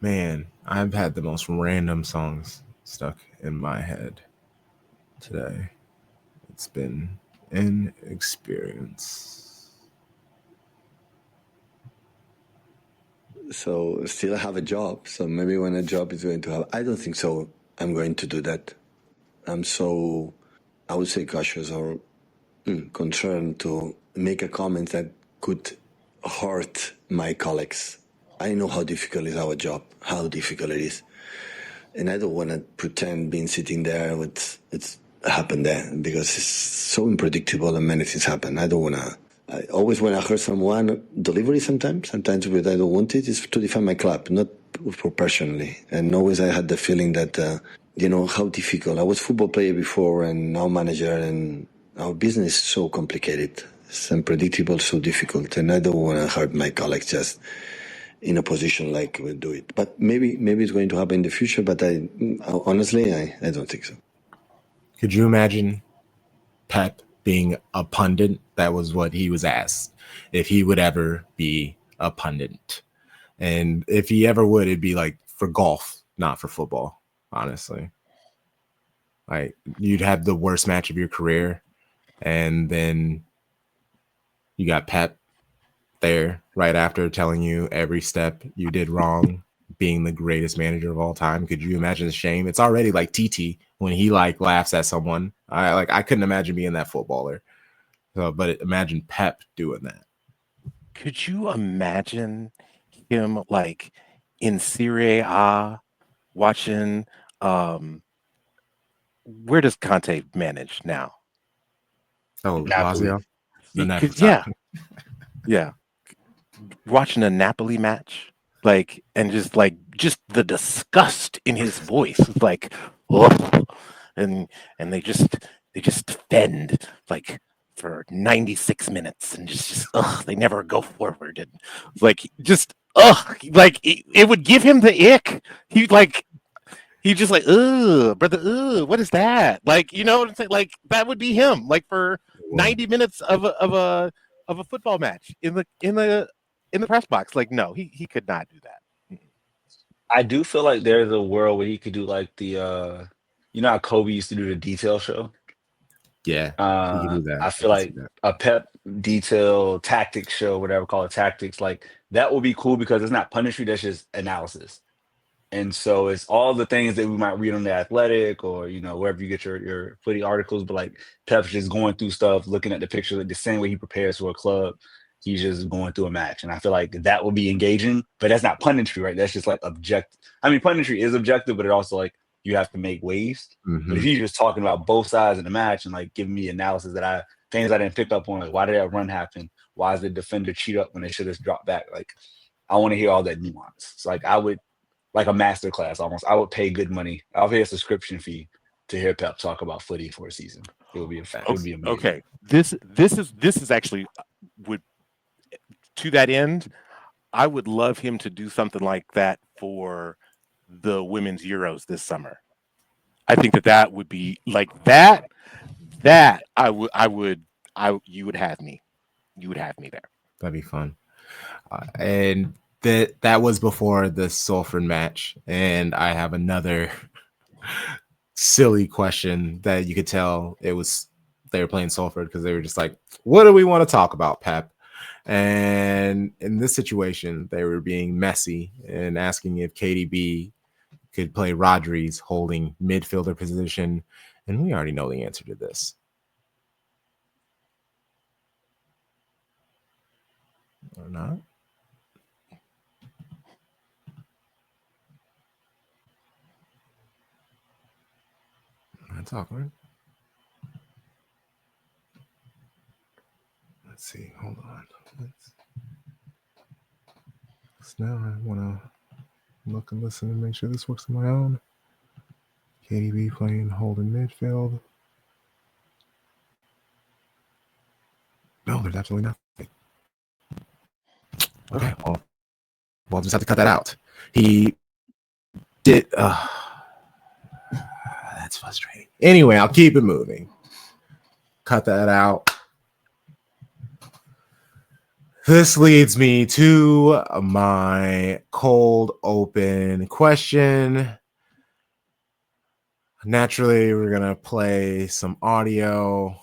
Man, I've had the most random songs stuck in my head today. It's been an experience. So still have a job. So maybe when a job is going to have, I don't think so. I'm going to do that. I'm so, I would say, cautious or concerned to make a comment that could hurt my colleagues. I know how difficult is our job, how difficult it is. And I don't want to pretend being sitting there with it's happened there because it's so unpredictable and many things happen. I don't want to. I always when I heard someone delivery sometimes but I don't want it is to defend my club, not for personally. And always I had the feeling that how difficult. I was football player before and now manager, and our business is so complicated. It's unpredictable, so difficult, and I don't want to hurt my colleagues just in a position like we'll do it. But maybe it's going to happen in the future, but I honestly I don't think so. Could you imagine Pep being a pundit? That was what he was asked, if he would ever be a pundit. And if he ever would, it'd be like for golf, not for football, honestly. Like, you'd have the worst match of your career, and then you got Pep there right after telling you every step you did wrong, being the greatest manager of all time. Could you imagine the shame? It's already like TT when he like laughs at someone. I couldn't imagine being that footballer. So, but imagine Pep doing that. Could you imagine him like in Serie A watching where does Conte manage now? Oh, Lazio? Yeah. Watching a Napoli match, like, and just the disgust in his voice. It's like, oh, and they just defend like for 96 minutes and just they never go forward, and like just like it would give him the ick. He just like, brother, what is that? Like, you know what I'm saying? Like, that would be him, like for 90 minutes of a football match in the press box. Like, no, he could not do that. I do feel like there's a world where he could do like the how Kobe used to do the detail show. Yeah, he could do that. I feel like a Pep detail tactics show, whatever, call it tactics, like that would be cool because it's not punditry, that's just analysis. And so it's all the things that we might read on the Athletic or wherever you get your footy articles, but like Pep's just going through stuff, looking at the picture, like the same way he prepares for a club. He's just going through a match, and I feel like that would be engaging. But that's not punditry, right? That's just like objective. I mean, punditry is objective, but it also like you have to make waves. Mm-hmm. But if you're just talking about both sides of the match and like giving me analysis things I didn't pick up on, like why did that run happen? Why is the defender cheat up when they should have dropped back? Like I want to hear all that nuance. So like I would. Like a master class almost. I would pay good money. I'll pay a subscription fee to hear Pep talk about footy for a season. It would be a fact. It would be amazing. Okay, this is actually would to that end. I would love him to do something like that for the women's Euros this summer. I think that would be like that. You would have me. You would have me there. That'd be fun. And that was before the Salford match, and I have another silly question that you could tell they were playing Salford because they were just like, what do we want to talk about, Pep? And in this situation, they were being messy and asking if KDB could play Rodri's holding midfielder position, and we already know the answer to this. Or not? That's awkward. Let's see. Hold on. So now I want to look and listen and make sure this works on my own. KDB playing holding midfield. No, there's absolutely nothing. Okay, well, I'll just have to cut that out. He did. That's frustrating. Anyway, I'll keep it moving. Cut that out. This leads me to my cold open question. Naturally, we're going to play some audio.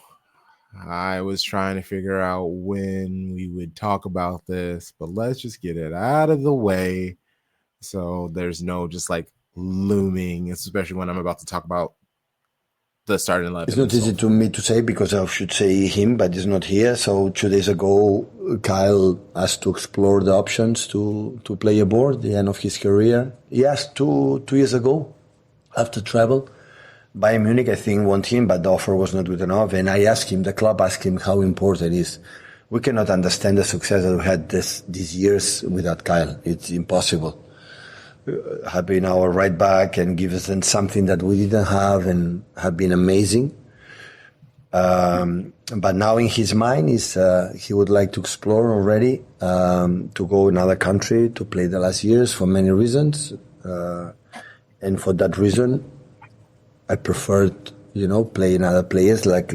I was trying to figure out when we would talk about this, but let's just get it out of the way so there's no just like looming, especially when I'm about to talk about the starting 11. It's not easy to me to say because I should say him, but he's not here. So 2 days ago, Kyle asked to explore the options to play abroad, the end of his career. He asked 2 years ago after travel. Bayern Munich, I think, want him, but the offer was not good enough. And I asked him, the club asked him how important it is. We cannot understand the success that we had these years without Kyle. It's impossible. Have been our right back and give us something that we didn't have and have been amazing. But now in his mind is he would like to explore already, to go another country to play the last years for many reasons. And for that reason, I preferred, playing other players. Like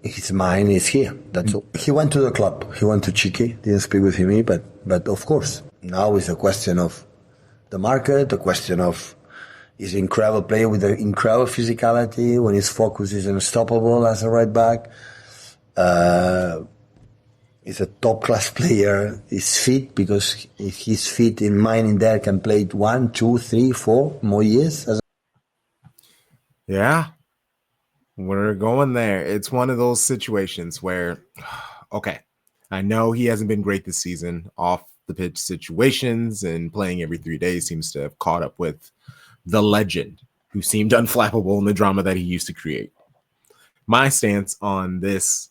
his mind is here. That's all. He went to the club. He went to Chiqui. Didn't speak with me, but of course, now is a question of the market. The question of he's an incredible player with an incredible physicality. When his focus is unstoppable as a right back. He's a top class player. He's fit because if he's fit in mind in there can play 1, 2, 3, 4 more years. Yeah, we're going there. It's one of those situations where, okay, I know he hasn't been great this season. Off the pitch situations and playing every 3 days seems to have caught up with the legend who seemed unflappable in the drama that he used to create. My stance on this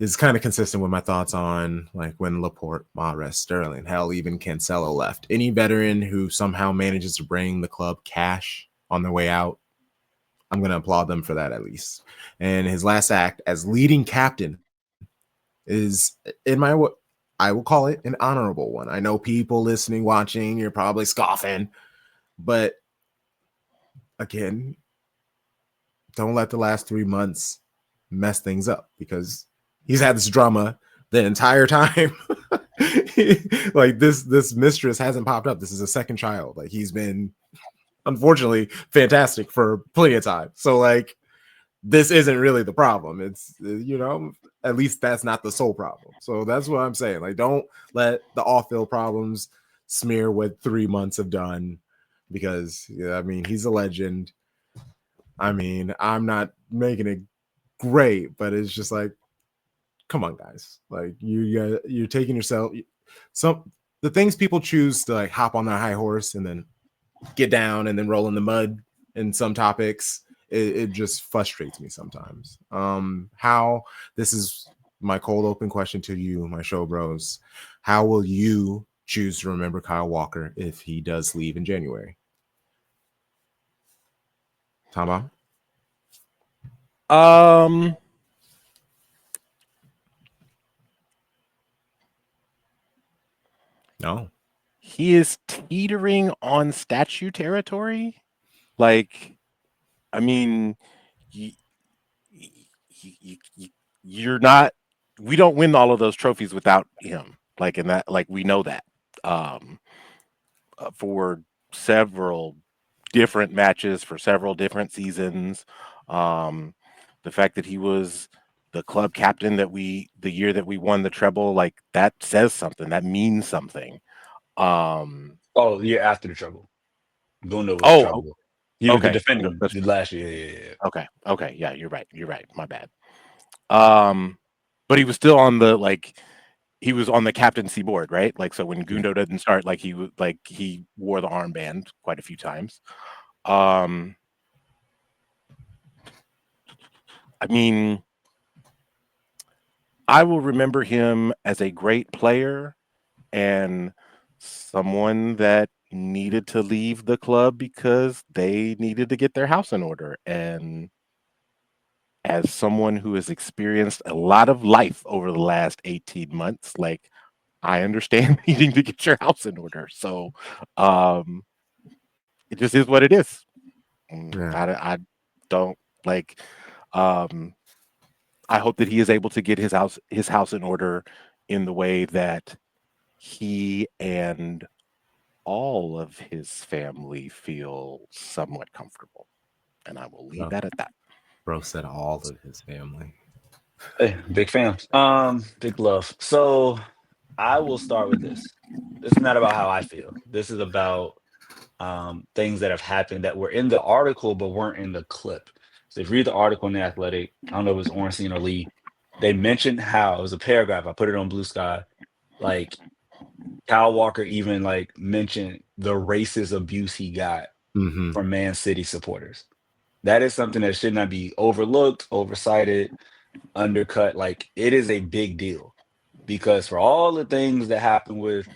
is kind of consistent with my thoughts on like when Laporte, Mahrez, Sterling, hell, even Cancelo left. Any veteran who somehow manages to bring the club cash on their way out, I'm going to applaud them for that at least. And his last act as leading captain is, I will call it an honorable one. I know people listening, watching, you're probably scoffing, but again, don't let the last 3 months mess things up because he's had this drama the entire time. Like this mistress hasn't popped up. This is a second child. Like he's been, unfortunately, fantastic for plenty of time. So like this isn't really the problem. It's at least that's not the sole problem. So that's what I'm saying. Like don't let the off-field problems smear what 3 months have done because he's a legend. I'm not making it great, but it's just like, come on, guys. Like you're taking yourself the things people choose to like hop on their high horse and then get down and then roll in the mud in some topics. It just frustrates me sometimes. How this is my cold open question to you, my show bros. How will you choose to remember Kyle Walker if he does leave in January? Thom Bomb? No. He is teetering on statue territory. Like, I mean, you're not. We don't win all of those trophies without him. Like, in that, like we know that. For several different matches, for several different seasons, the fact that he was the club captain the year that we won the treble, like that says something. That means something. Oh, yeah, after the trouble. Gundo was the trouble. He was the defender last year. Yeah. Okay. Yeah, you're right. My bad. But he was still on he was on the captaincy board, right? Like, so when Gundo didn't start, he wore the armband quite a few times. I will remember him as a great player and someone that needed to leave the club because they needed to get their house in order. And as someone who has experienced a lot of life over the last 18 months, I understand needing to get your house in order. So it just is what it is. Yeah. I don't I hope that he is able to get his house in order in the way that he and all of his family feel somewhat comfortable. And I will leave that at that. Bro said all of his family. Hey, big fans. Big love. So I will start with this. This is not about how I feel. This is about things that have happened that were in the article but weren't in the clip. So if you read the article in the Athletic, I don't know if it was Ornstein or Lee, they mentioned how it was a paragraph. I put it on Blue Sky. Like Kyle Walker even like mentioned the racist abuse he got Mm-hmm. from Man City supporters. That is something that should not be overlooked, oversighted, undercut. Like it is a big deal because for all the things that happen with,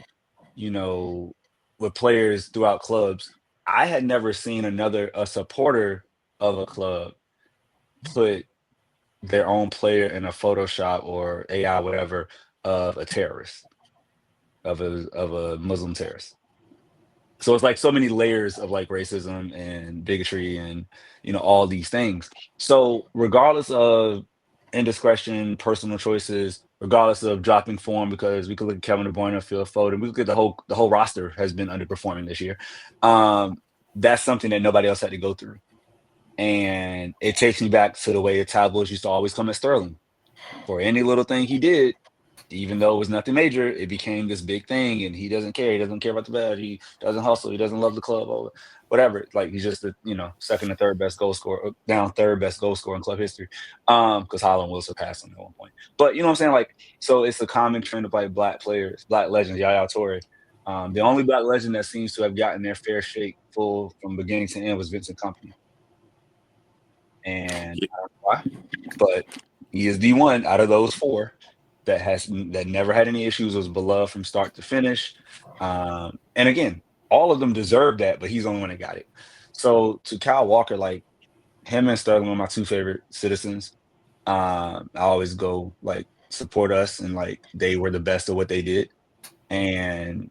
you know, with players throughout clubs, I had never seen a supporter of a club put their own player in a Photoshop or AI, whatever, of a terrorist, of a Muslim terrorist. So it's like so many layers of like racism and bigotry and all these things. So regardless of indiscretion, personal choices, regardless of dropping form, because we could look at Kevin De Bruyne, Phil Foden, we look at the whole roster has been underperforming this year. That's something that nobody else had to go through. And it takes me back to the way the tabloids used to always come at Sterling. For any little thing he did, even though it was nothing major, it became this big thing, and he doesn't care. He doesn't care about the badge. He doesn't hustle. He doesn't love the club or whatever. Like he's just the second or third best goal scorer, down third best goal scorer in club history. Because Holland will surpass him at one point. But you know what I'm saying? Like, so it's a common trend of like black players, black legends, Yaya Toure. The only black legend that seems to have gotten their fair shake full from beginning to end was Vincent Company. And I don't know why, but he is the one out of those four that never had any issues, was beloved from start to finish. And again, all of them deserve that, but he's the only one that got it. So to Kyle Walker, like him and Sterling are my two favorite citizens. I always go like support us, and like they were the best of what they did. And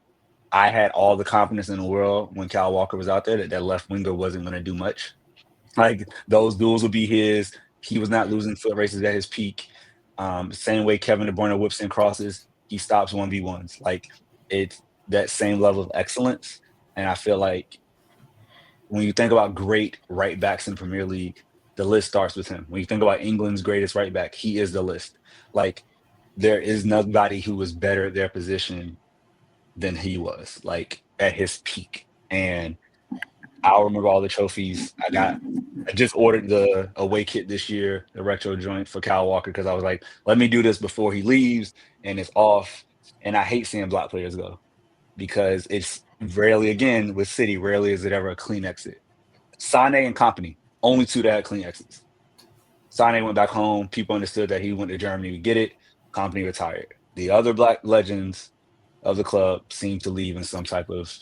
I had all the confidence in the world when Kyle Walker was out there that left winger wasn't going to do much. Like those duels would be his. He was not losing foot races at his peak. Same way Kevin De Bruyne whips and crosses, he stops 1v1s. Like it's that same level of excellence. And I feel like when you think about great right backs in Premier League, the list starts with him. When you think about England's greatest right back, he is the list. Like there is nobody who was better at their position than he was, like at his peak. And I'll remember all the trophies I got. I just ordered the away kit this year, the retro joint for Kyle Walker, because I was like, let me do this before he leaves and it's off. And I hate seeing black players go because it's rarely, again, with City, rarely is it ever a clean exit. Sane and Company, only two that had clean exits. Sane went back home. People understood that he went to Germany to get it. Company retired. The other black legends of the club seem to leave in some type of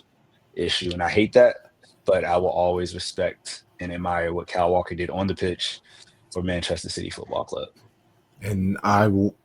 issue. And I hate that, but I will always respect and admire what Kyle Walker did on the pitch for Manchester City Football Club. And I want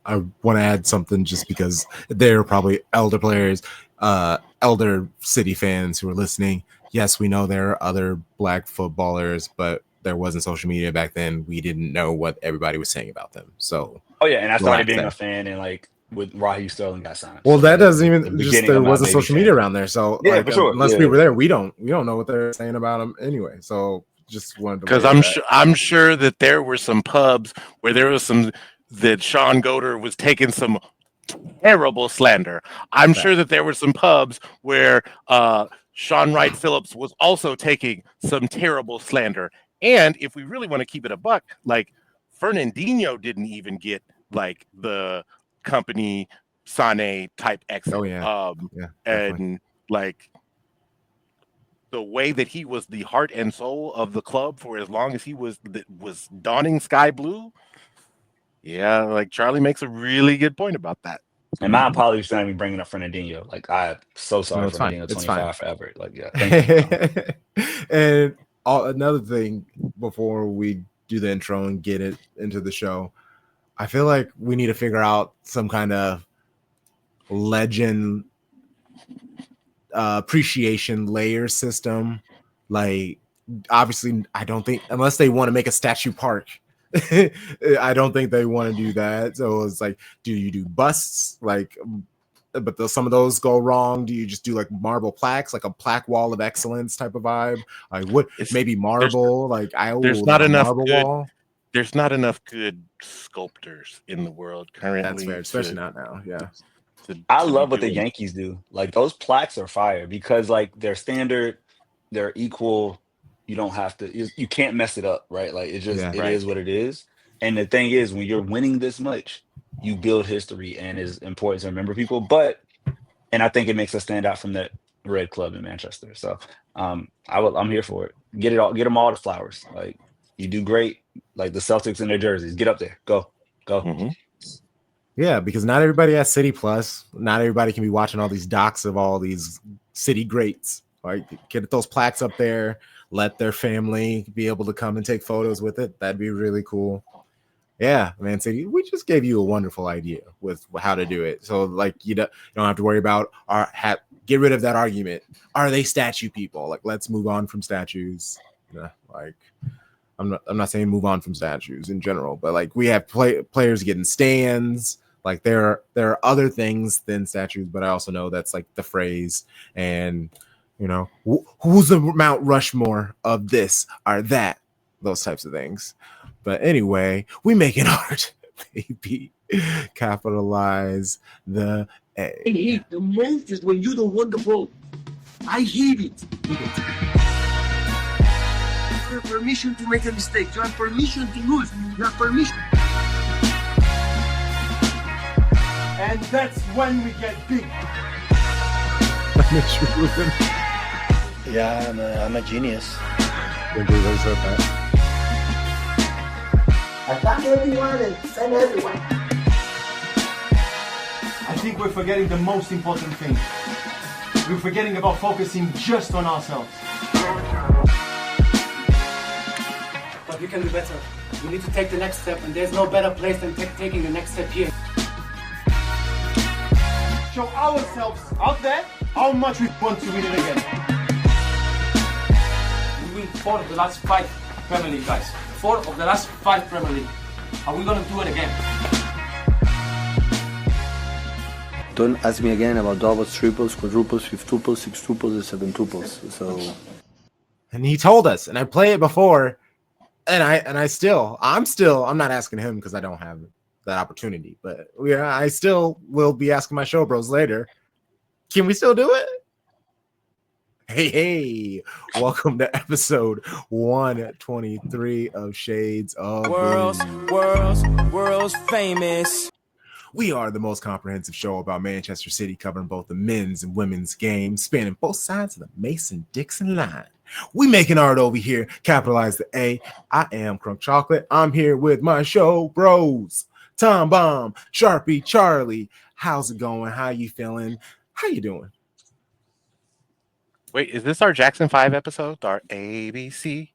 to add something just because there are probably elder players, elder City fans who are listening. Yes, we know there are other black footballers, but there wasn't social media back then. We didn't know what everybody was saying about them. So, oh yeah, and I started being a fan and like with Raheem Sterling got signed. Well, so that doesn't the even just there wasn't social media around there. So yeah, like for sure. unless we were there, we don't know what they're saying about them anyway. So just wanted to, because I'm sure that there were some pubs where there was some that Sean Goder was taking some terrible slander. I'm sure that there were some pubs where Sean Wright Phillips was also taking some terrible slander. And if we really want to keep it a buck, like Fernandinho didn't even get like the Company Sane type exit. Oh yeah, and like the way that he was the heart and soul of the club for as long as he was donning sky blue. Yeah, like Charlie makes a really good point about that. And my apologies for not even bringing up Fernandinho. Like I'm so sorry for Fernandinho 25 forever. Like yeah, thank you. And another thing before we do the intro and get it into the show, I feel like we need to figure out some kind of legend appreciation layer system. Like obviously I don't think, unless they want to make a statue park, I don't think they want to do that. So it's like, do you do busts? Like, but some of those go wrong. Do you just do like marble plaques, like a plaque wall of excellence type of vibe? Like what? Maybe marble. Like there's not enough marble good. wall. There's not enough good sculptors in the world currently. That's fair, especially not now. Yeah. I love what the Yankees do. Like those plaques are fire because like they're standard, they're equal. You don't have to. You can't mess it up, right? Like it is what it is. And the thing is, when you're winning this much, you build history, and it's important to remember people. And I think it makes us stand out from that red club in Manchester. So I'm here for it. Get them all the flowers. Like you do great. Like the Celtics in their jerseys. Get up there. Go. Mm-hmm. Yeah, because not everybody has City Plus. Not everybody can be watching all these docs of all these city greats. Right? Get those plaques up there. Let their family be able to come and take photos with it. That'd be really cool. Yeah, Man City, we just gave you a wonderful idea with how to do it. So, like, you don't have to worry about get rid of that argument. Are they statue people? Like, let's move on from statues. Yeah, like, I'm not saying move on from statues in general, but like we have players getting stands. Like there are other things than statues, but I also know that's like the phrase. And who's the Mount Rushmore of this or that, those types of things. But anyway, we make it art, baby. Capitalize the A. I hate the most is when you don't want the ball. I hate it. You have permission to make a mistake. You have permission to lose. You have permission. And that's when we get big. Yeah, I'm a genius. Attack everyone and send everyone. I think we're forgetting the most important thing. We're forgetting about focusing just on ourselves. But we can do better. We need to take the next step, and there's no better place than taking the next step here. Show ourselves out there how much we want to win it again. We win 4 of the last 5 Premier League, guys. 4 of the last 5 Premier League. Are we going to do it again? Don't ask me again about doubles, triples, quadruples, fifth-tuples, six-tuples, and seven-tuples. So, and he told us, and I played it before, and I'm not asking him because I don't have that opportunity, but I still will be asking my show bros later. Can we still do it? Hey, welcome to episode 123 of Shades of World's famous. We are the most comprehensive show about Manchester City, covering both the men's and women's games, spanning both sides of the Mason-Dixon line. We making art over here. Capitalize the A. I am CrunkChocolate. I'm here with my show bros, Thom Bomb, Sharpie Charlie. How's it going? How you feeling? How you doing? Wait, is this our Jackson 5 episode? Our ABC?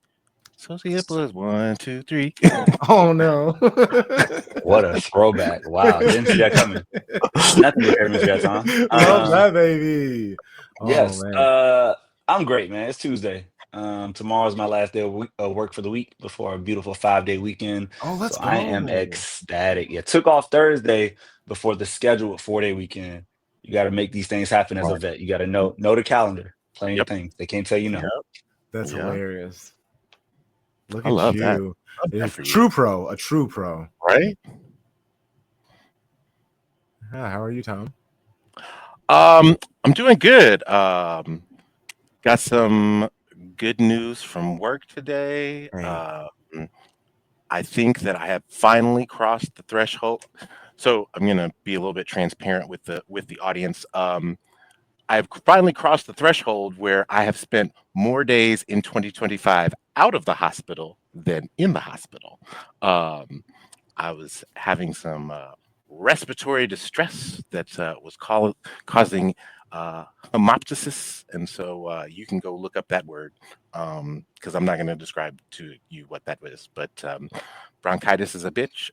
So simple as 1, 2, 3. Oh no. What a throwback. Wow. Didn't see that coming. Nothing to hear, Mr. Tom. Love that, baby. Yes. Man. I'm great, man. It's Tuesday. Tomorrow's my last day of work for the week before a beautiful 5-day weekend. Oh, let's go. I am ecstatic. Yeah, took off Thursday before the scheduled 4-day weekend. You got to make these things happen as a vet. You got to know the calendar. Plenty of things. They can't tell you no. That's hilarious. Look I at love you. that. A true pro. Right? Yeah, how are you, Tom? I'm doing good. Got some good news from work today. I think that I have finally crossed the threshold. So I'm gonna be a little bit transparent with the audience. I've finally crossed the threshold where I have spent more days in 2025 out of the hospital than in the hospital. I was having some respiratory distress that was causing hemoptysis, and so you can go look up that word because I'm not going to describe to you what that is. But bronchitis is a bitch,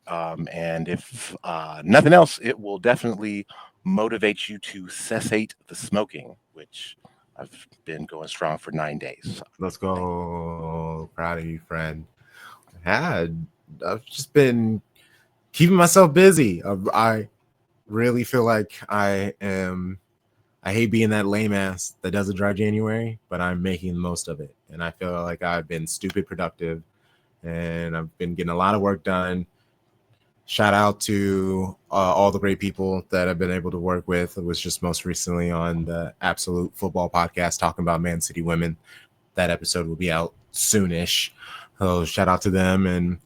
and if nothing else, it will definitely motivate you to cessate the smoking, which I've been going strong for 9 days. Let's go. Proud of you, friend. Yeah, I've just been keeping myself busy. I really feel like I hate being that lame ass that does a dry January, but I'm making the most of it. And I feel like I've been stupid productive and I've been getting a lot of work done. Shout out to all the great people that I've been able to work with. It was just most recently on the Absolute Football podcast talking about Man City women. That episode will be out soonish. So shout out to them. And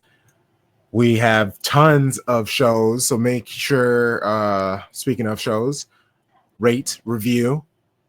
we have tons of shows. So make sure, speaking of shows, rate, review.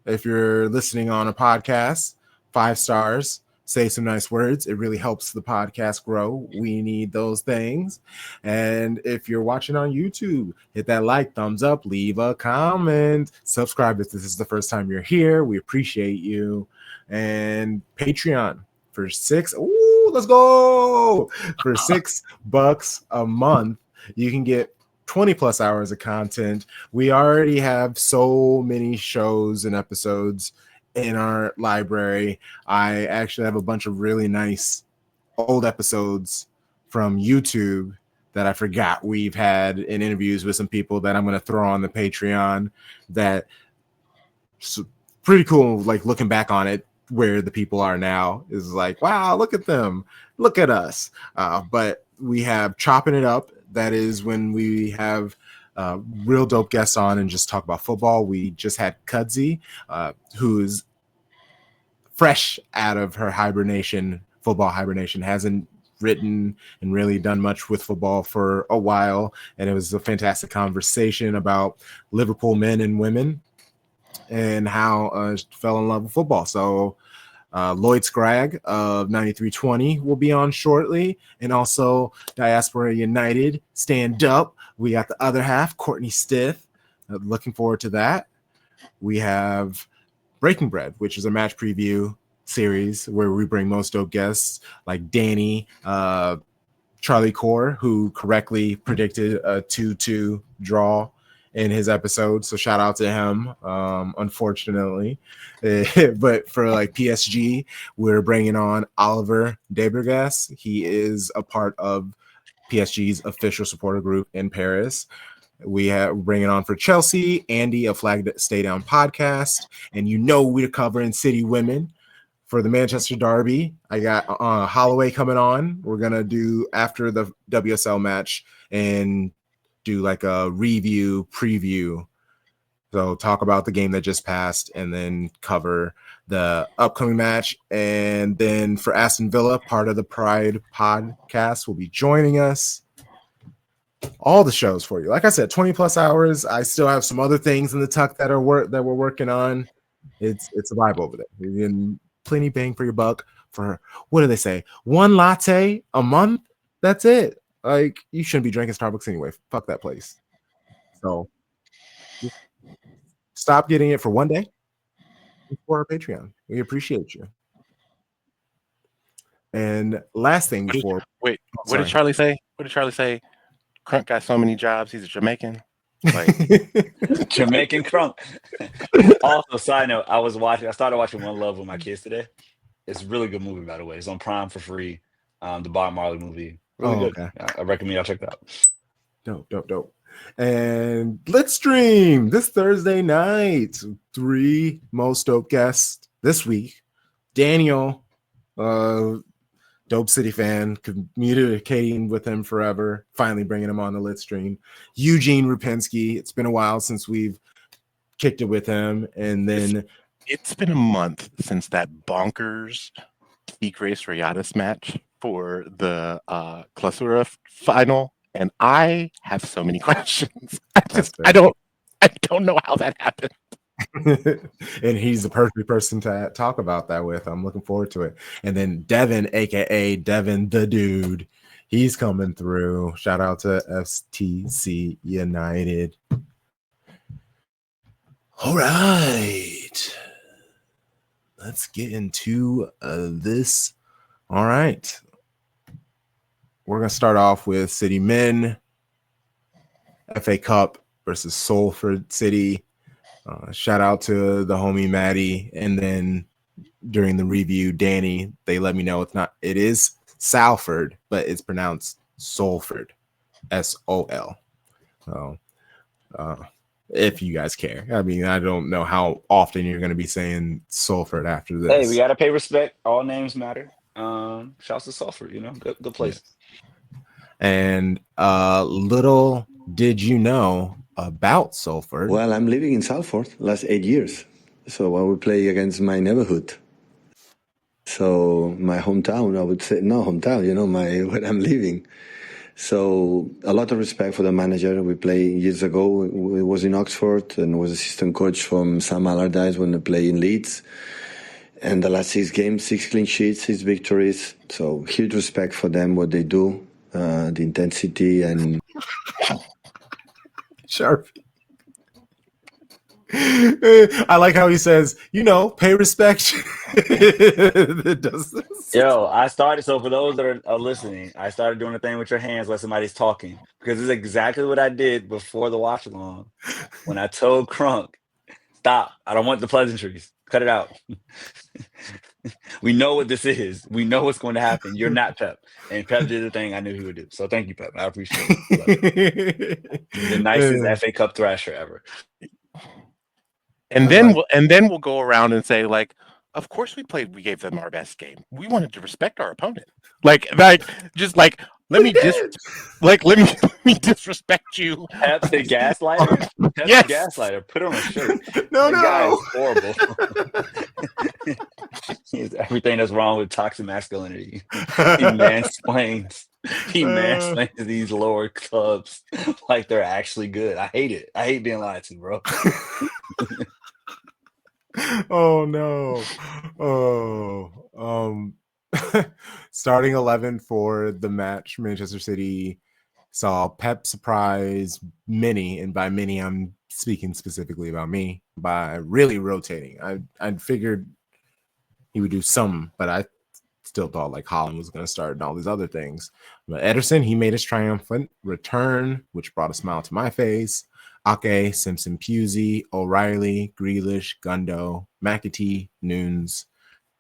If you're listening on a podcast, 5 stars. Say some nice words. It really helps the podcast grow. We need those things. And if you're watching on YouTube, hit that like, thumbs up, leave a comment, subscribe if this is the first time you're here. We appreciate you. And Patreon for let's go. For $6 a month, you can get 20 plus hours of content. We already have so many shows and episodes in our library. I actually have a bunch of really nice old episodes from YouTube that I forgot we've had in interviews with some people that I'm going to throw on the Patreon. That pretty cool. Like looking back on it, where the people are now is like, wow, look at them, look at us. But we have Chopping It Up. That is when we have real dope guests on and just talk about football. We just had Kudzi, who's fresh out of her football hibernation, hasn't written and really done much with football for a while. And it was a fantastic conversation about Liverpool men and women and how fell in love with football. So Lloyd Scragg of 9320 will be on shortly. And also Diaspora United, Stand Up. We got the other half, Courtney Stith. Looking forward to that. We have Breaking Bread, which is a match preview series where we bring most dope guests like Danny, Charlie Core, who correctly predicted a 2-2 draw in his episode. So shout out to him, unfortunately. But for like PSG, we're bringing on Oliver Debergas. He is a part of PSG's official supporter group in Paris. We have bringing on for Chelsea, Andy of Flag Stay Down podcast. And we're covering City Women. For the Manchester Derby, I got Holloway coming on. We're going to do after the WSL match and do like a preview. So talk about the game that just passed and then cover the upcoming match. And then for Aston Villa, part of the Pride podcast will be joining us. All the shows for you. Like I said, 20 plus hours. I still have some other things in the tuck that we're working on. It's a vibe over there. You're getting plenty bang for your buck for, what do they say? 1 latte a month? That's it. Like, you shouldn't be drinking Starbucks anyway. Fuck that place. So stop getting it for one day for our Patreon. We appreciate you. And last thing before what did Charlie say? What did Charlie say? Crunk got so many jobs, he's a Jamaican. Like Jamaican Crunk. Also, side note, I started watching One Love with my kids today. It's a really good movie, by the way. It's on Prime for free. The Bob Marley movie. Really good. Okay. I recommend y'all check that out. Dope. And let's stream this Thursday night. 3 most dope guests this week. Daniel, dope City fan, communicating with him forever, finally bringing him on the lit stream. Eugene Rupinski, it's been a while since we've kicked it with him. And then it's been a month since that bonkers Tigres Rayadas match for the Clausura final, and I have so many questions. I don't know how that happened. And he's the perfect person to talk about that with. I'm looking forward to it. And then Devin, aka Devin the Dude, he's coming through. Shout out to FTC United. All right, let's get into this. All right, we're gonna start off with City Men FA Cup versus Salford City. Shout out to the homie Maddie, and then during the review, Danny, they let me know it is Salford, but it's pronounced Salford, SOL. So, if you guys care, I mean, I don't know how often you're going to be saying Salford after this. Hey, we gotta pay respect. All names matter. Shouts to Salford, good place. And little did you know about Salford. Well, I'm living in Salford last 8 years. So I would play against my neighborhood. So my hometown, I would say, no hometown, where I'm living. So a lot of respect for the manager. We played years ago. It was in Oxford and was assistant coach from Sam Allardyce when they play in Leeds. And the last 6 games, 6 clean sheets, 6 victories. So huge respect for them, what they do, the intensity and... Sharpie. I like how he says, pay respect. It does this. Yo, so for those that are listening, I started doing the thing with your hands while somebody's talking, because it's exactly what I did before the watch along when I told Crunk, stop, I don't want the pleasantries, cut it out. We know what this is. We know what's going to happen. You're not Pep. And Pep did the thing I knew he would do. So thank you, Pep. I appreciate it. The nicest FA Cup thrasher ever. And then we'll go around and say, like, of course we gave them our best game. We wanted to respect our opponent. Let me disrespect you. Pep the gaslighter? Pep Yes. the gaslighter. Put on a shirt. No. Guy is horrible. He's everything that's wrong with toxic masculinity. He mansplains. He mansplains these lower clubs like they're actually good. I hate it. I hate being lied to, bro. Oh no. Starting 11 for the match, Manchester City saw Pep surprise many, and by many I'm speaking specifically about me, by really rotating. I figured he would do some, but I still thought like Holland was going to start and all these other things. But Ederson, he made his triumphant return, which brought a smile to my face. Ake, Simpson, Pusey, O'Reilly, Grealish, Gundo, McAtee, Nunes,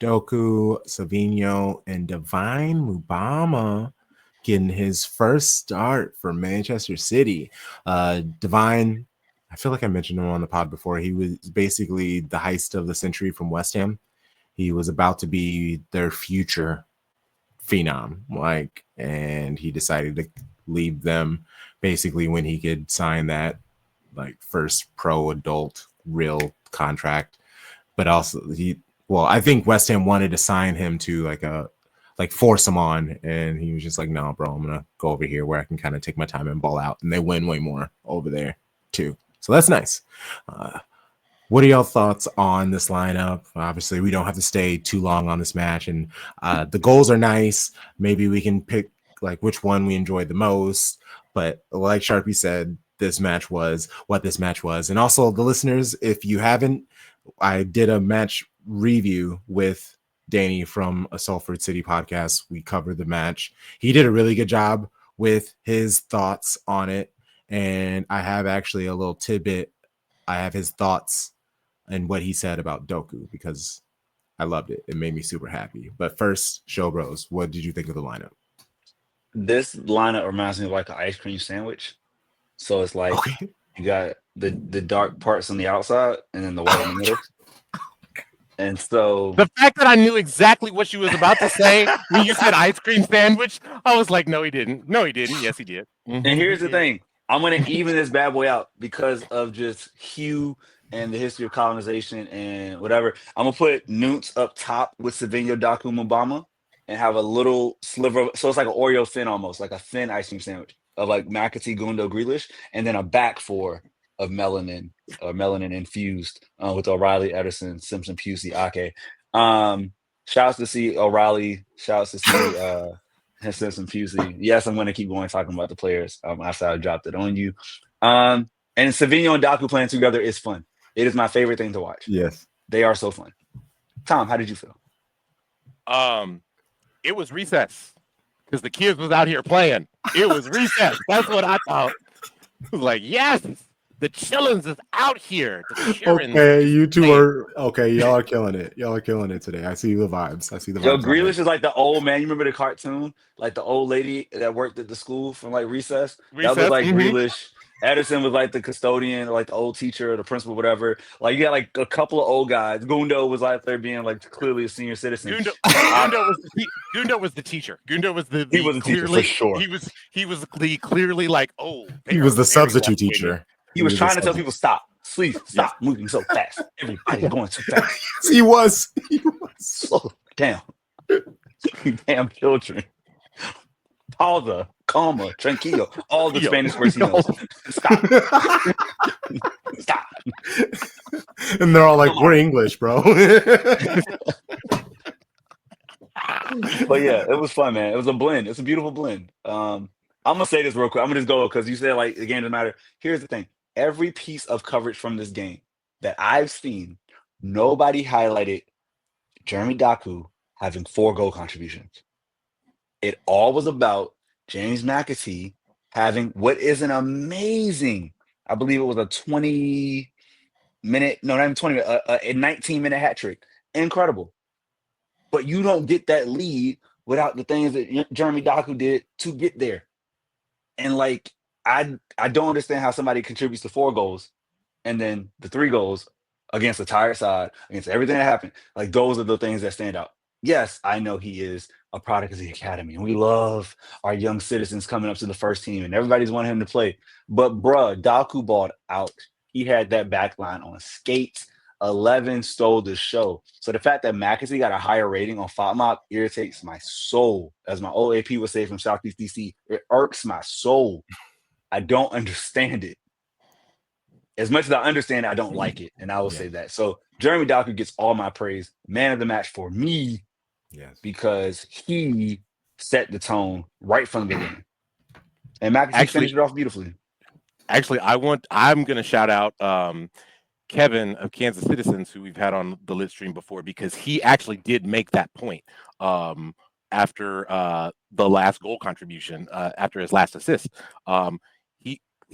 Doku, Savinho, and Divine Mubama getting his first start for Manchester City. Divine, I feel like I mentioned him on the pod before. He was basically the heist of the century from West Ham. He was about to be their future phenom, and he decided to leave them basically when he could sign that first pro adult real contract. But also I think West Ham wanted to sign him to force him on, and he was just like, no, bro, I'm gonna go over here where I can kind of take my time and ball out, and they win way more over there too. So that's nice. What are y'all thoughts on this lineup? Obviously, we don't have to stay too long on this match, and the goals are nice. Maybe we can pick which one we enjoyed the most. But like Sharpie said, this match was what this match was. And also the listeners, if you haven't, I did a match review with Danny from a Salford City podcast. We covered the match. He did a really good job with his thoughts on it. And I have actually a little tidbit. I have his thoughts and what he said about Doku, because I loved it. It made me super happy. But first, Show Bros, what did you think of the lineup? This lineup reminds me of like an ice cream sandwich. So it's like you got the dark parts on the outside and then the white in the middle. And so the fact that I knew exactly what she was about to say when you said ice cream sandwich, I was like, no, he didn't. No, he didn't. Yes, he did. And here's the thing. I'm going to even this bad boy out because of just hue and the history of colonization and whatever. I'm going to put Newts up top with Savinho, Doku, Mubama, and have a little sliver. So it's like an Oreo thin almost, like a thin ice cream sandwich of like McAtee, Gundo, Grealish, and then a back four of melanin infused with O'Reilly, Ederson, Simpson, Pusey, Ake. Shouts to see O'Reilly. Shouts to see Simpson, Pusey. Yes, I'm going to keep going talking about the players after I dropped it on you. And Savinho and Doku playing together is fun. It is my favorite thing to watch. Yes. They are so fun. Tom, how did you feel? It was recess because the kids was out here playing. It was recess. That's what I thought. I was like, yes, The Chillins is out here. The Chillins. Okay, you two are okay. Y'all are killing it. Y'all are killing it today. I see the vibes. Yo, vibes. Grealish is like the old man. You remember the cartoon? Like the old lady that worked at the school from like recess? That was like Grealish. Ederson was like the custodian, or like the old teacher, or the principal, whatever. Like you got like a couple of old guys. Gundo was like there being like clearly a senior citizen. Gundo was the teacher. Gundo was the he was a teacher for sure. He was clearly like, oh, he was the substitute teacher. He was trying to tell people stop. Please stop moving so fast. Everybody's going too fast. He was. Slow down. Damn children. Pausa, calma, tranquilo. All the Spanish words he knows. Stop. Stop. And they're all like, we're English, bro. But yeah, it was fun, man. It was a blend. It's a beautiful blend. I'm gonna say this real quick. I'm gonna just go because you said like the game doesn't matter. Here's the thing. Every piece of coverage from this game that I've seen, nobody highlighted Jeremy Doku having 4 goal contributions. It all was about James McAtee having what is an amazing, I believe it was a 20-minute, no, not even 20 minute, a 19-minute hat trick. Incredible. But you don't get that lead without the things that Jeremy Doku did to get there. And like, I don't understand how somebody contributes to 4 goals and then the 3 goals against a tired side, against everything that happened. Like, those are the things that stand out. Yes, I know he is a product of the academy, and we love our young citizens coming up to the first team, and everybody's wanting him to play. But, bruh, Doku balled out. He had that back line on skates. 11 stole the show. So the fact that McAtee got a higher rating on FOTMOP irritates my soul. As my old AP would say from Southeast DC, it irks my soul. I don't understand it. As much as I understand it, I don't like it. And I will say that. So Jeremy Doku gets all my praise. Man of the match for me. Yes. Because he set the tone right from the beginning. And McAtee finished it off beautifully. Actually, I'm gonna shout out Kevin of Kansas Citizens, who we've had on the lit stream before, because he actually did make that point after the last goal contribution, after his last assist.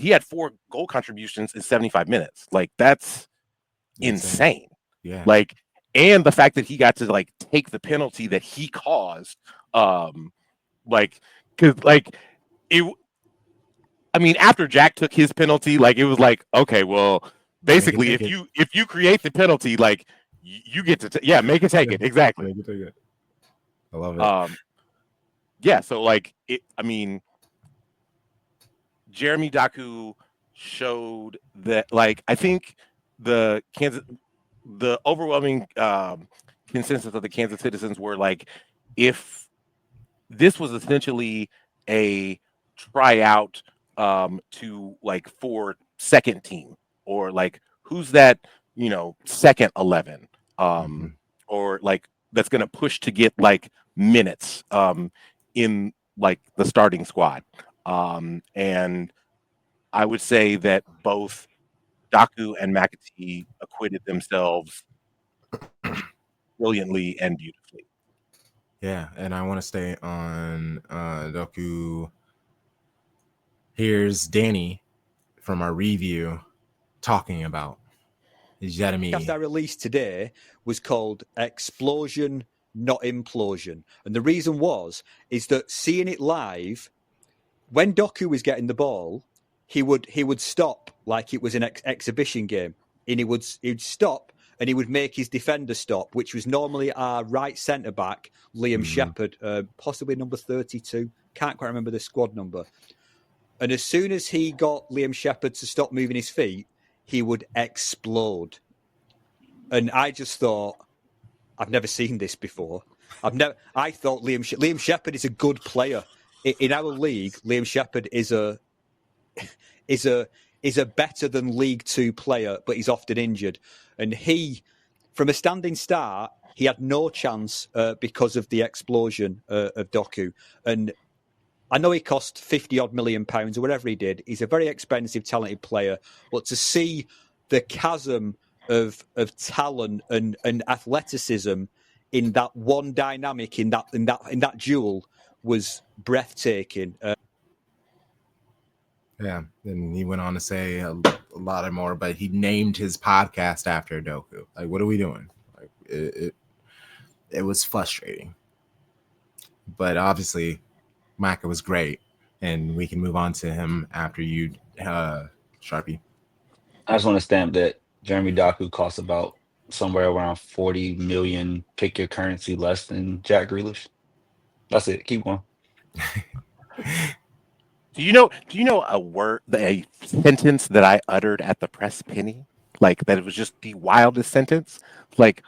He had 4 goal contributions in 75 minutes. Like, that's insane. Yeah. Like, and the fact that he got to like take the penalty that he caused, like, because like it. I mean, after Jack took his penalty, like it was like, okay, well, basically, if you create the penalty, like you get to make it take it exactly. Make it take it. I love it. Yeah. So like it. I mean, Jeremy Doku showed that. Like, I think the overwhelming consensus of the Kansas Citizens were like, if this was essentially a tryout to like for second team, or like who's that, second 11, or like that's gonna push to get like minutes in like the starting squad. And I would say that both Doku and McAtee acquitted themselves brilliantly and beautifully. Yeah, and I want to stay on Doku. Here's Danny from our review talking about Jeremy. After I released today was called Explosion, Not Implosion. And the reason is that seeing it live, when Doku was getting the ball, he would stop like it was an exhibition game. And he'd stop and he would make his defender stop, which was normally our right centre-back, Liam Shepherd, possibly number 32. Can't quite remember the squad number. And as soon as he got Liam Shepherd to stop moving his feet, he would explode. And I just thought, I've never seen this before. I thought Liam Shepherd is a good player. In our league, Liam Shepherd is a better than League Two player, but he's often injured. And he, from a standing start, he had no chance because of the explosion of Doku. And I know he cost £50-odd million or whatever he did. He's a very expensive, talented player. But to see the chasm of talent and athleticism in that one dynamic, in that duel, was breathtaking. Yeah, and he went on to say a lot more, but he named his podcast after Doku. Like, what are we doing? Like, it was frustrating, but obviously, Maka was great, and we can move on to him after you, Sharpie. I just want to stamp that Jeremy Doku costs about somewhere around 40 million. Pick your currency less than Jack Grealish. That's it. Keep going. Do you know a sentence that I uttered at the press penny? Like that it was just the wildest sentence. Like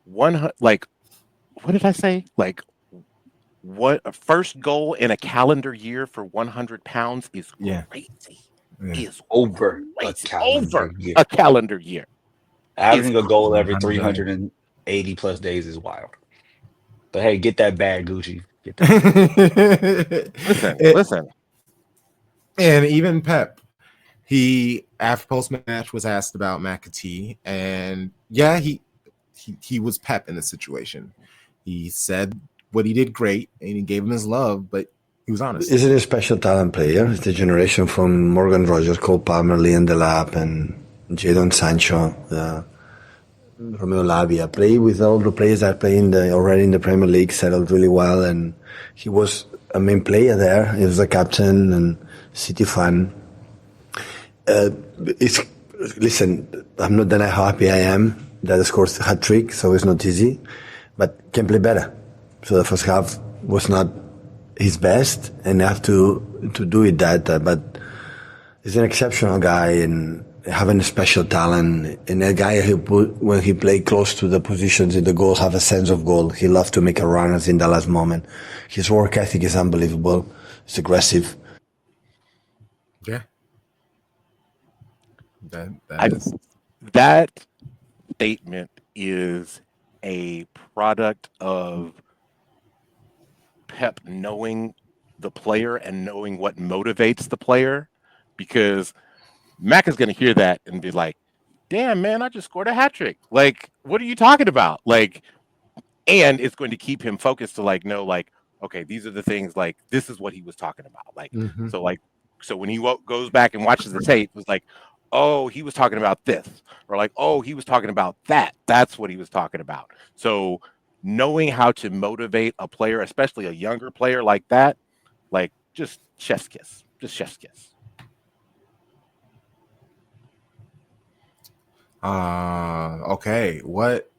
like what did I say? Like what a first goal in a calendar year for 100 pounds is Yeah. crazy. Yeah. Is Over a crazy. calendar Over year. a calendar year. Averaging a goal every 100. 380 plus days is wild. But hey, get that bag, Gucci. Get that. Listen. And even Pep, he after post match was asked about McAtee, and yeah, he was Pep in the situation. He said what he did great, and he gave him his love, but he was honest. He's a special talent player. It's the generation from Morgan Rogers, Cole Palmer, Leon Delap, and Jadon Sancho, Romeo Lavia. Play with all the players that play already in the Premier League, settled really well, and he was a main player there. He was a captain and City fan. Listen, I'm not that happy I am that I scored a hat trick, so it's not easy, but can play better. So the first half was not his best, and I have to do it but he's an exceptional guy and having a special talent, and a guy when he played close to the positions in the goal, have a sense of goal. He loved to make a runners in the last moment. His work ethic is unbelievable. It's aggressive. Yeah. That statement is a product of Pep knowing the player and knowing what motivates the player, because Mac is going to hear that and be like, damn, man, I just scored a hat trick. Like, what are you talking about? Like, and it's going to keep him focused to like, know, like, okay, these are the things, like, this is what he was talking about. Like, so when he goes back and watches the tape, it was like, oh, he was talking about this, or like, oh, he was talking about that. That's what he was talking about. So knowing how to motivate a player, especially a younger player like that, like, just chef's kiss. Okay. What?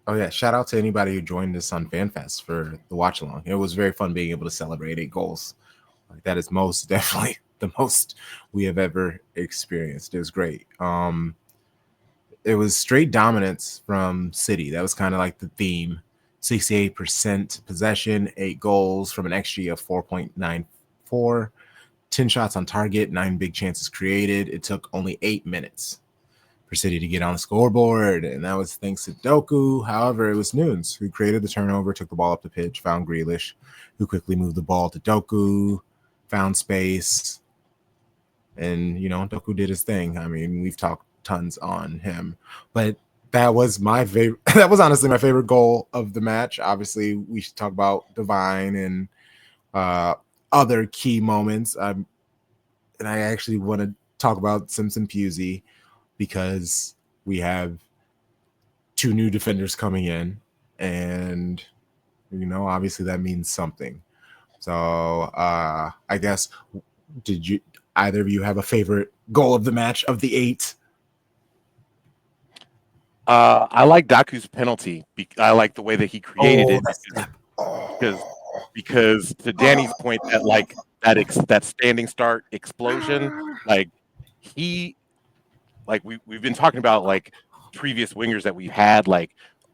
Oh yeah! Shout out to anybody who joined us on FanFest for the watch along. It was very fun being able to celebrate 8 goals. Like, that is most definitely the most we have ever experienced. It was great. It was straight dominance from City. That was kind of like the theme. 68% possession, 8 goals from an XG of 4.94, 10 shots on target, 9 big chances created. It took only 8 minutes for City to get on the scoreboard, and that was thanks to Doku. However, it was Nunes who created the turnover, took the ball up the pitch, found Grealish, who quickly moved the ball to Doku, found space, and Doku did his thing. I mean, we've talked tons on him, but that was my favorite. That was honestly my favorite goal of the match. Obviously, we should talk about Divine and other key moments. And I actually want to talk about Simpson Pusey, because we have 2 new defenders coming in, and obviously that means something. So I guess, did you either of you have a favorite goal of the match of the 8? I like Daku's penalty. I like the way that he created it, because to Danny's point, that like that standing start explosion, like we've been talking about, like, previous wingers that we've had, like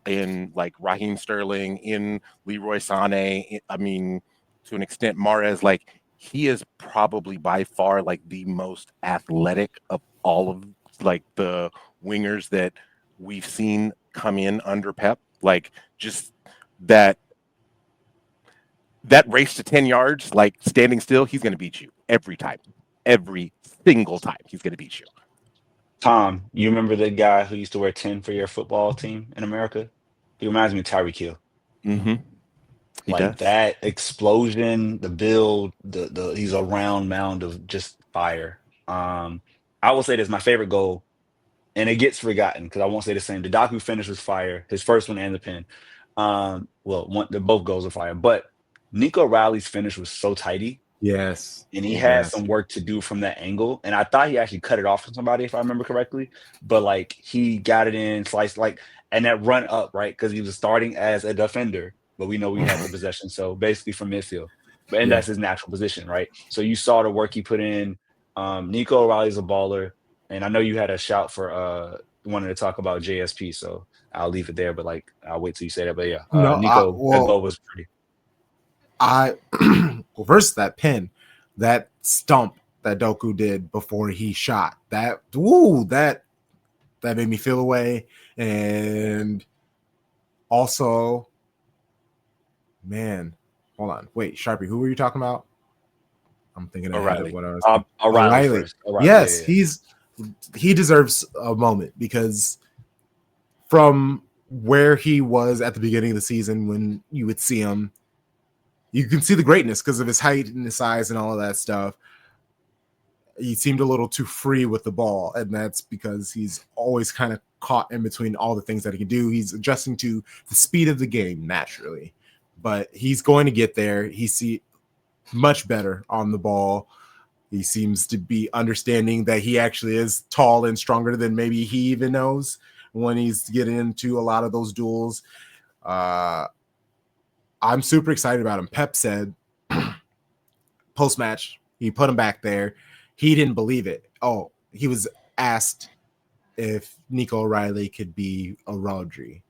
in like Raheem Sterling, in Leroy Sané. I mean, to an extent, Mahrez. Like, he is probably by far like the most athletic of all of like the wingers that we've seen come in under Pep. Like, just that race to 10 yards, like standing still, he's going to beat you every time. Every single time he's going to beat you. Tom, you remember the guy who used to wear 10 for your football team in America? He reminds me of Tyreek Hill. Mm-hmm. He Like does. that explosion, the build, the he's a round mound of just fire. I will say this, my favorite goal, and it gets forgotten because I won't say the same. The Daku finish was fire, his first one and the pin. Both goals are fire, but Nico Riley's finish was so tidy, Yes. and he had Yes. some work to do from that angle. And I thought he actually cut it off from somebody, if I remember correctly. But like he got it in, sliced and that run up, right? Because he was starting as a defender, but we know we had the possession. So basically from midfield. And Yeah. that's his natural position, right? So you saw the work he put in. Nico O'Reilly's a baller. And I know you had a shout for wanting to talk about JSP, so I'll leave it there. But like I'll wait till you say that. But yeah, No, Nico, that goal was pretty. Well, versus that pin, that stump that Doku did before he shot, that made me feel away. And also, man, hold on, wait, Sharpie, who were you talking about? I'm thinking ahead of O'Reilly. what I was O'Reilly O'Reilly. first. O'Reilly, Yes, yeah. he deserves a moment, because from where he was at the beginning of the season, when you would see him, you can see the greatness because of his height and his size and all of that stuff. He seemed a little too free with the ball, and that's because he's always kind of caught in between all the things that he can do. He's adjusting to the speed of the game naturally, but he's going to get there. He's much better on the ball. He seems to be understanding that he actually is tall and stronger than maybe he even knows when he's getting into a lot of those duels. I'm super excited about him. Pep said post-match, he put him back there. He didn't believe it. Oh, he was asked if Nico O'Reilly could be a Rodri,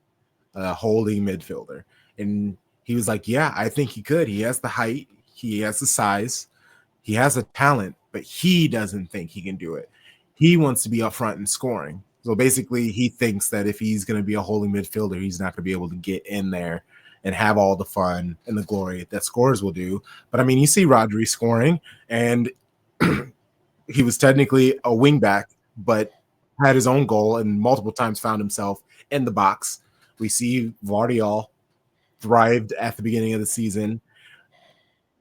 a holding midfielder. And he was like, yeah, I think he could. He has the height. He has the size. He has a talent, but he doesn't think he can do it. He wants to be up front and scoring. So basically, he thinks that if he's going to be a holding midfielder, he's not going to be able to get in there and have all the fun and the glory that scorers will do. But I mean, you see Rodri scoring, and he was technically a wingback, but had his own goal and multiple times found himself in the box. We see Vardiol thrived at the beginning of the season.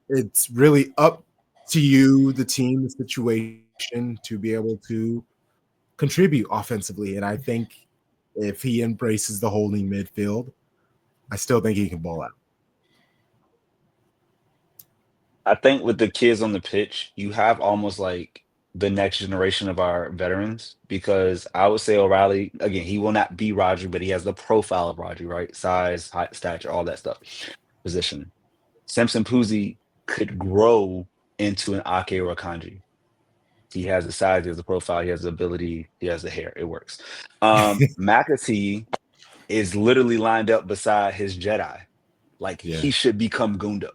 It's really up to you, the team, the situation, to be able to contribute offensively. And I think if he embraces the holding midfield, I still think he can ball out. I think with the kids on the pitch, you have almost like the next generation of our veterans, because I would say O'Reilly, again, he will not be Rodri, but he has the profile of Rodri, right? Size, height, stature, all that stuff. Position. Simpson Puzzi could grow into an Ake or a Kanji. He has the size, he has the profile, he has the ability, he has the hair. It works. McAtee is literally lined up beside his Jedi. Like he should become Gundo.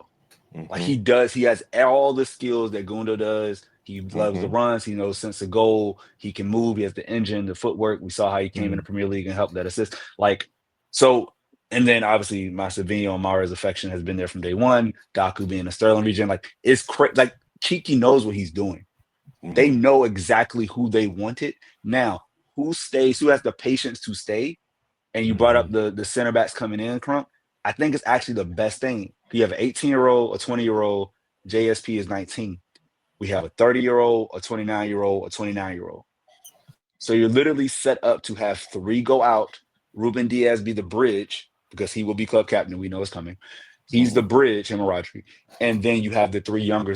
Like he does, he has all the skills that Gundo does. He loves the runs, he knows sense of goal, he can move, he has the engine, the footwork. We saw how he came in the Premier League and helped that assist. Like, so, and then obviously Masavino and Mara's affection has been there from day one. Daku being a Sterling region, like it's crazy. Like Chiki knows what he's doing. They know exactly who they wanted. Now, who stays, who has the patience to stay? And you brought up the center backs coming in, Crump. I think it's actually the best thing. You have an 18-year-old, a 20-year-old, JSP is 19. We have a 30-year-old, a 29-year-old, a 29-year-old. So you're literally set up to have three go out, Ruben Diaz be the bridge, because he will be club captain. We know it's coming. He's the bridge, him and Rodri. And then you have the three younger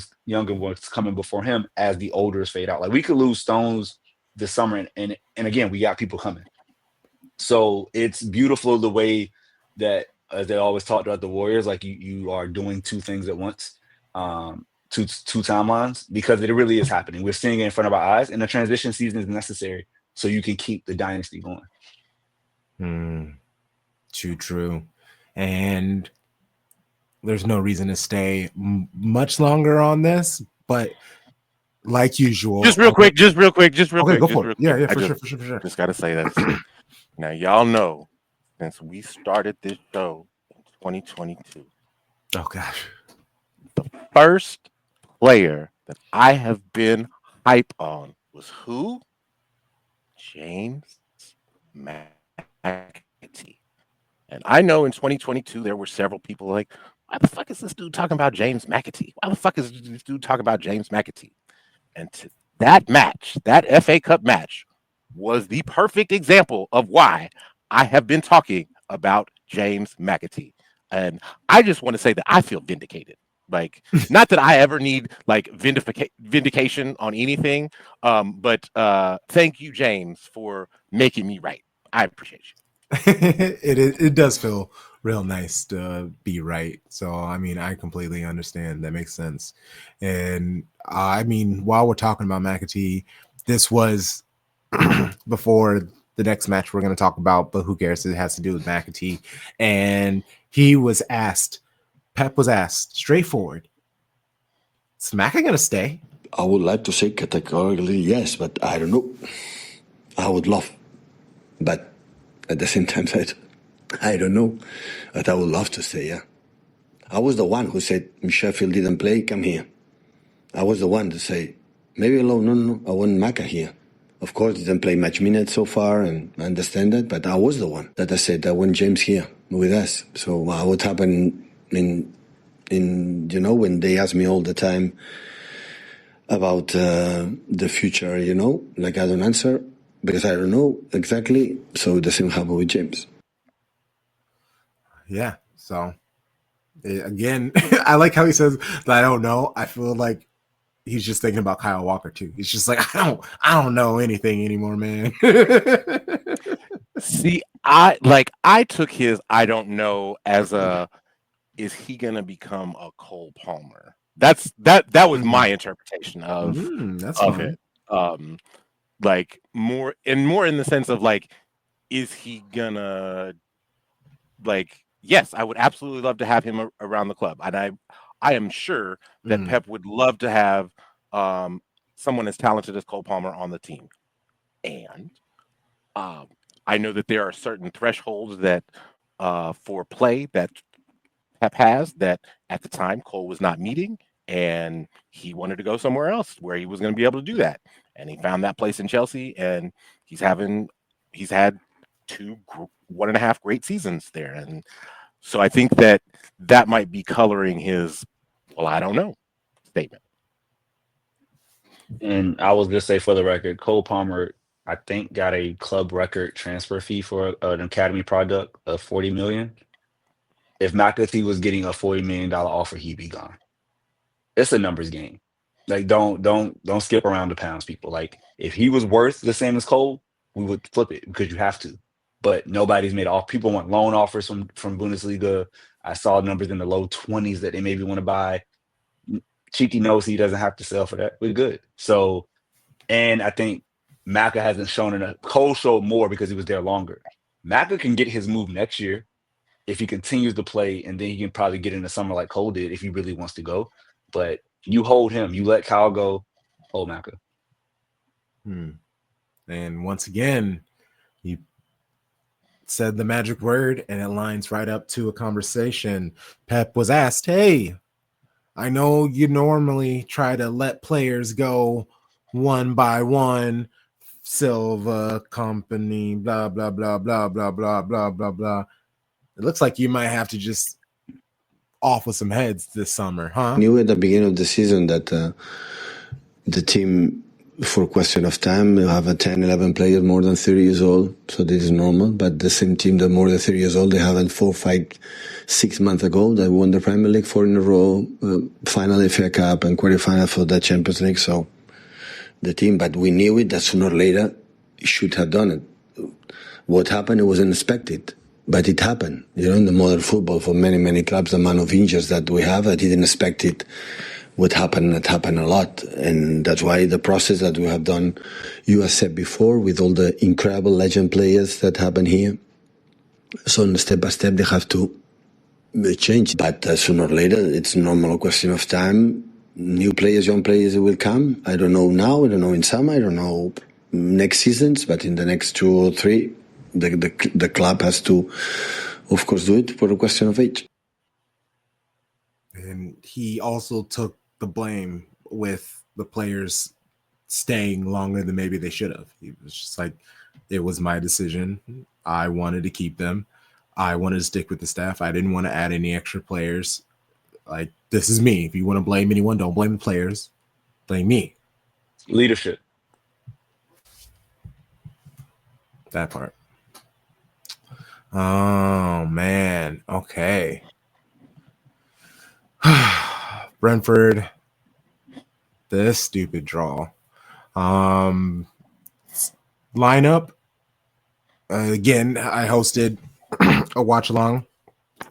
ones coming before him as the olders fade out. Like we could lose Stones this summer, and again, we got people coming. So it's beautiful the way that, as they always talked about the Warriors, like you are doing two things at once, two timelines, because it really is happening. We're seeing it in front of our eyes, and the transition season is necessary so you can keep the dynasty going. Too true. And there's no reason to stay much longer on this, but like usual, just real quick. Okay, go for it. Yeah, for sure. Just gotta say that. Now, y'all know, since we started this show in 2022, oh gosh, the first player that I have been hype on was who? James McAtee. And I know in 2022 there were several people like, why the fuck is this dude talking about James McAtee? Why the fuck is this dude talking about James McAtee? And that match, that FA Cup match, was the perfect example of why I have been talking about James McAtee. And I just want to say that I feel vindicated. Like, not that I ever need like vindication on anything, but thank you, James, for making me right. I appreciate you. It does feel real nice to be right. So I mean, I completely understand. That makes sense. And I mean, while we're talking about McAtee, this was before the next match we're going to talk about, but who cares? It has to do with McAtee. And he was asked, Pep was asked straightforward, is Macca going to stay? I would like to say categorically yes, but I don't know. I would love, but at the same time, I don't know. But I would love to stay, yeah. I was the one who said, Sheffield didn't play, come here. I was the one to say, maybe alone, no, I want Macca here. Of course, didn't play much minutes so far, and I understand that, but I was the one that I said, I want James here with us. So what would happen in when they ask me all the time about the future, like I don't answer because I don't know exactly. So the same happened with James. Yeah. So again, I like how he says that I don't know. I feel like he's just thinking about Kyle Walker too. He's just like, I don't know anything anymore, man. See, I took his I don't know as a, is he gonna become a Cole Palmer? That was my interpretation of that's of fine. it. Like more in the sense of like, is he gonna, like, yes, I would absolutely love to have him around the club, and I am sure that Pep would love to have someone as talented as Cole Palmer on the team. And I know that there are certain thresholds that for play that Pep has that at the time Cole was not meeting, and he wanted to go somewhere else where he was going to be able to do that. And he found that place in Chelsea, and he's had 1.5 great seasons there. And so I think that might be coloring his, well, I don't know statement. And I will just say for the record, Cole Palmer, I think, got a club record transfer fee for an academy product of $40 million. If McAtee was getting a $40 million offer, he'd be gone. It's a numbers game. Like, don't skip around the pounds, people. Like, if he was worth the same as Cole, we would flip it because you have to. But nobody's made off. People want loan offers from Bundesliga. I saw numbers in the low 20s that they maybe want to buy. Cheeky knows he doesn't have to sell for that. We're good. So, and I think Macca hasn't shown enough. Cole showed more because he was there longer. Macca can get his move next year if he continues to play, and then he can probably get in the summer like Cole did if he really wants to go. But you hold him. You let Kyle go. Hold Macca. And once again, you said the magic word, and it lines right up to a conversation. Pep was asked, hey, I know you normally try to let players go one by one, Silva, company, blah, blah, blah, blah, blah, blah, blah, blah, blah. It looks like you might have to just off with some heads this summer, huh? I knew at the beginning of the season that the team, for a question of time, will have 10, 11 players more than 30 years old. So this is normal. But the same team that more than 30 years old, they haven't 4, 5, 6 months ago. They won the Premier League 4 in a row, final FA Cup and quarterfinal for the Champions League. So the team, but we knew it that sooner or later should have done it. What happened, it was unexpected. But it happened, in the modern football for many, many clubs, the amount of injuries that we have, I didn't expect it would happen. It happened a lot. And that's why the process that we have done, you have said before, with all the incredible legend players that happen here. So step by step, they have to change. But sooner or later, it's a normal question of time. New players, young players will come. I don't know now, I don't know in summer, I don't know next seasons, but in the next 2 or 3, the club has to, of course, do it for a question of age. And he also took the blame with the players staying longer than maybe they should have. He was just like, it was my decision. I wanted to keep them. I wanted to stick with the staff. I didn't want to add any extra players. Like, this is me. If you want to blame anyone, don't blame the players. Blame me. Leadership. That part. Oh man. Okay. Brentford. This stupid draw. Lineup. Again, I hosted a watch along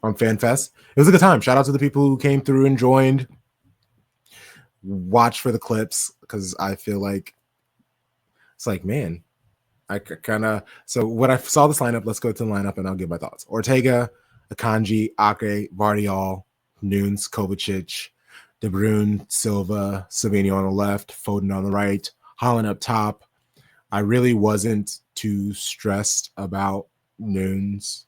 on FanFest. It was a good time. Shout out to the people who came through and joined. Watch for the clips because I feel like it's like, man, I kind of. So when I saw this lineup, let's go to the lineup and I'll give my thoughts. Ortega, Akanji, Ake, Vardiol, Nunes, Kovacic, De Bruyne, Silva, Savinio on the left, Foden on the right, Holland up top. I really wasn't too stressed about Nunes.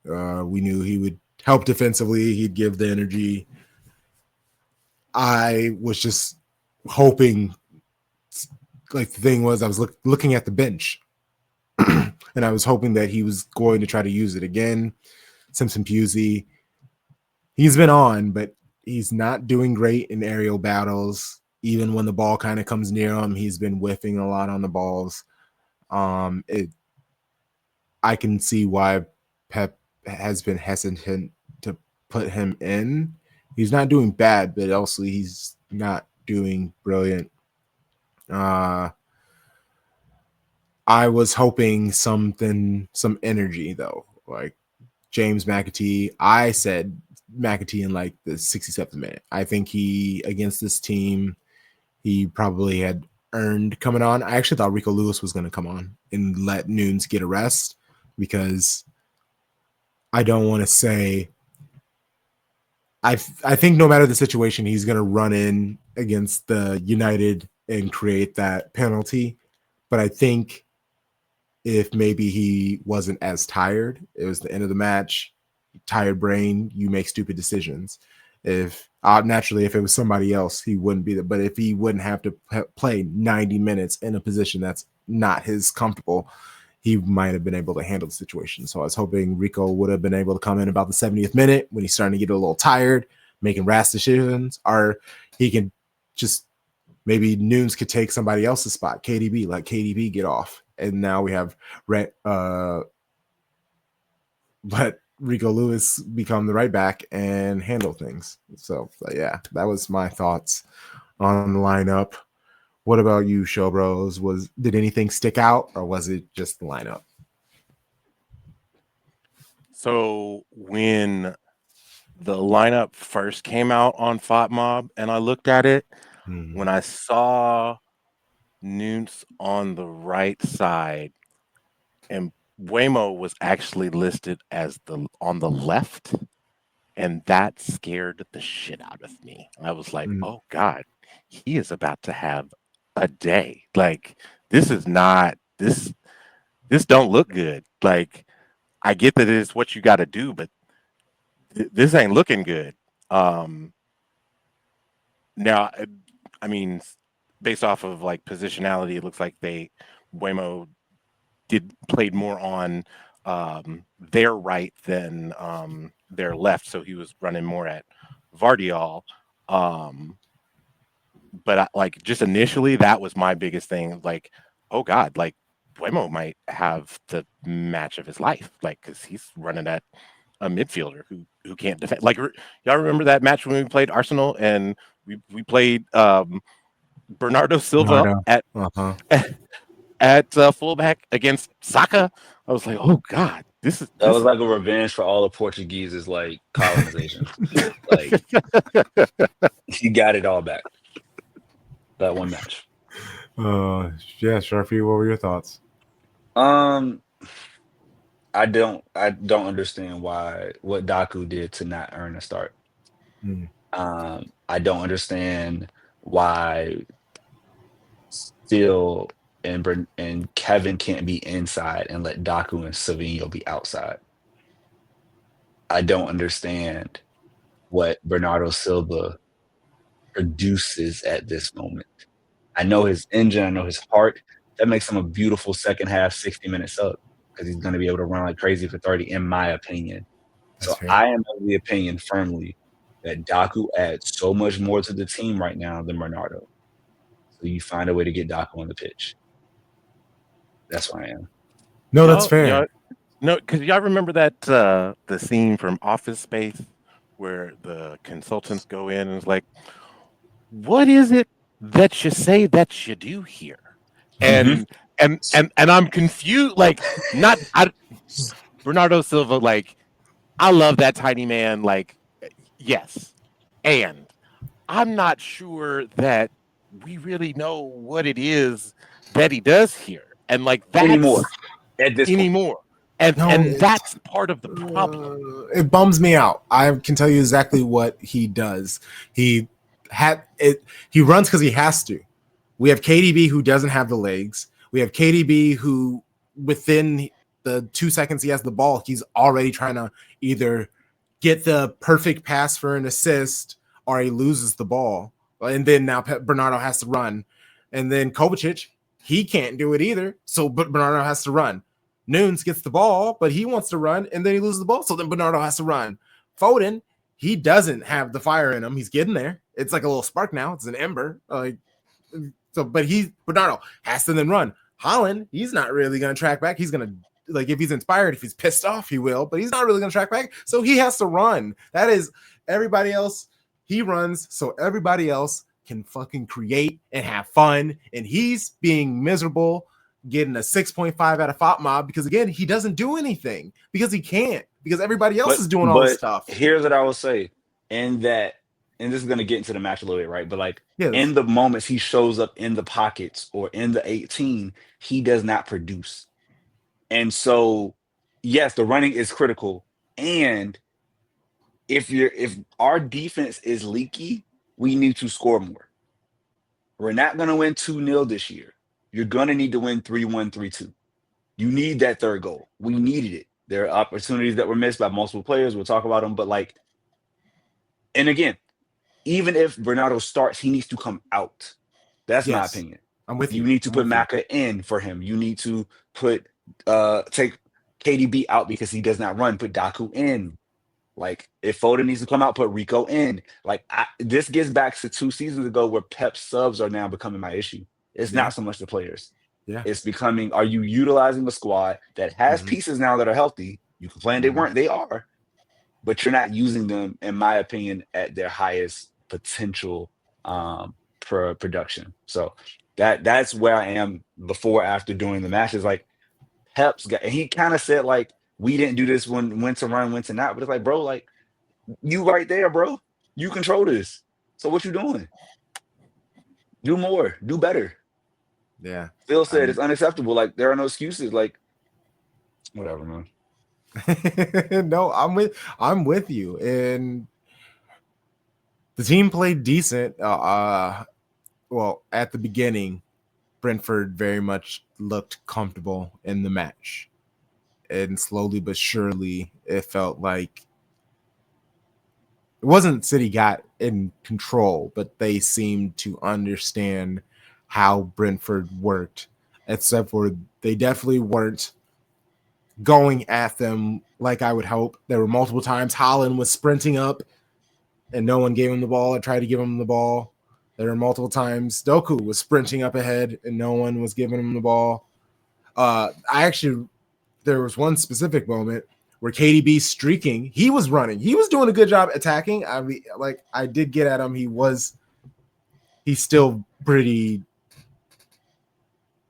We knew he would help defensively. He'd give the energy. I was just hoping, like the thing was, I was looking at the bench and I was hoping that he was going to try to use it again. Simpson Pusey, he's been on, but he's not doing great in aerial battles. Even when the ball kind of comes near him, he's been whiffing a lot on the balls. I can see why Pep has been hesitant to put him in. He's not doing bad, but also he's not doing brilliant. I was hoping some energy though, like James McAtee. I said McAtee in like the 67th minute. I think he, against this team, he probably had earned coming on. I actually thought Rico Lewis was going to come on and let Nunes get a rest because I don't want to say I think no matter the situation, he's going to run in against the United and create that penalty. But I think if maybe he wasn't as tired, it was the end of the match, tired brain, you make stupid decisions. If naturally, if it was somebody else, he wouldn't be there. But if he wouldn't have to play 90 minutes in a position that's not his comfortable, he might have been able to handle the situation. So I was hoping Rico would have been able to come in about the 70th minute when he's starting to get a little tired, making rash decisions, or he can just maybe Nunes could take somebody else's spot, KDB, let KDB get off. And now we have let Rico Lewis become the right back and handle things. So yeah, that was my thoughts on the lineup. What about you, Show Bros? Did anything stick out, or was it just the lineup? So when the lineup first came out on FOTMob and I looked at it, when I saw Nunes on the right side and Waymo was actually listed as on the left, and that scared the shit out of me. I was like, oh God, he is about to have a day. Like, this is not this don't look good. Like, I get that it's what you got to do, but this ain't looking good. Now, I mean, based off of like positionality, it looks like Waymo played more on their right than their left, so he was running more at Vardiol. But like just initially, that was my biggest thing. Like, oh God, like Waymo might have the match of his life, like because he's running at a midfielder who can't defend. Like, y'all remember that match when we played Arsenal and we played Bernardo Silva at fullback against Saka? I was like, oh God, this was like a revenge for all the Portuguese's like colonization. Like, he got it all back. That one match. Yeah, Sharpie, what were your thoughts? I don't understand what Daku did to not earn a start. I don't understand why Steele and Kevin can't be inside and let Daku and Savinho be outside. I don't understand what Bernardo Silva produces at this moment. I know his engine, I know his heart. That makes him a beautiful second half 60-minute sub because he's going to be able to run like crazy for 30, in my opinion. That's so fair. I am of the opinion firmly that Doku adds so much more to the team right now than Bernardo. So you find a way to get Doku on the pitch. That's where I am. No, that's fair. No, because y'all remember that the scene from Office Space where the consultants go in and it's like, what is it that you say that you do here? And I'm confused. Like, Bernardo Silva. Like, I love that tiny man. Like, yes, and I'm not sure that we really know what it is that he does here, and like that's anymore at this point. anymore. And that's part of the problem. It bums me out. I can tell you exactly what he does. He runs because he has to. We have KDB who doesn't have the legs. We have KDB who, within the 2 seconds he has the ball, he's already trying to either get the perfect pass for an assist or he loses the ball. And then now Bernardo has to run. And then Kovacic, he can't do it either. So Bernardo has to run. Nunes gets the ball, but he wants to run, and then he loses the ball. So then Bernardo has to run. Foden, he doesn't have the fire in him. He's getting there. It's like a little spark now. It's an ember. But Bernardo has to then run. Haaland, he's not really going to track back. He's going to, like, if he's inspired, if he's pissed off, he will, but he's not really going to track back. So he has to run. That is everybody else. He runs so everybody else can fucking create and have fun. And he's being miserable, getting a 6.5 out of FOTMOB because, again, he doesn't do anything because he can't, because everybody else is doing all this stuff. Here's what I will say, and this is going to get into the match a little bit, right? But like in the moments he shows up in the pockets or in the 18, he does not produce. And so, yes, the running is critical. And if our defense is leaky, we need to score more. We're not going to win 2-0 this year. You're going to need to win 3-1, 3-2. You need that third goal. We needed it. There are opportunities that were missed by multiple players. We'll talk about them. But like, and again, even if Bernardo starts, he needs to come out. That's my opinion. I'm with you. You need to put Maka in for him. You need to take KDB out because he does not run. Put Doku in. Like, if Foden needs to come out, put Rico in. Like, this gets back to 2 seasons ago where Pep's subs are now becoming my issue. It's not so much the players. Yeah. It's becoming, are you utilizing a squad that has pieces now that are healthy? You complain they weren't, they are. But you're not using them, in my opinion, at their highest potential production. So that's where I am before, after doing the matches. Like, Pep's got, and he kind of said, like, we didn't do this when to run, when to not. But it's like, bro, like, you right there, bro. You control this. So what you doing? Do more. Do better. Yeah. Phil said it's unacceptable. Like, there are no excuses. Like, whatever, man. No, I'm with you. And the team played decent. Well, at the beginning, Brentford very much looked comfortable in the match. And slowly but surely, it felt like it wasn't City got in control, but they seemed to understand how Brentford worked, except for they definitely weren't going at them like I would hope. There were multiple times Haaland was sprinting up and no one gave him the ball or tried to give him the ball. There were multiple times Doku was sprinting up ahead and no one was giving him the ball. There was one specific moment where KDB streaking, he was running. He was doing a good job attacking. I mean, like, I did get at him. He's still pretty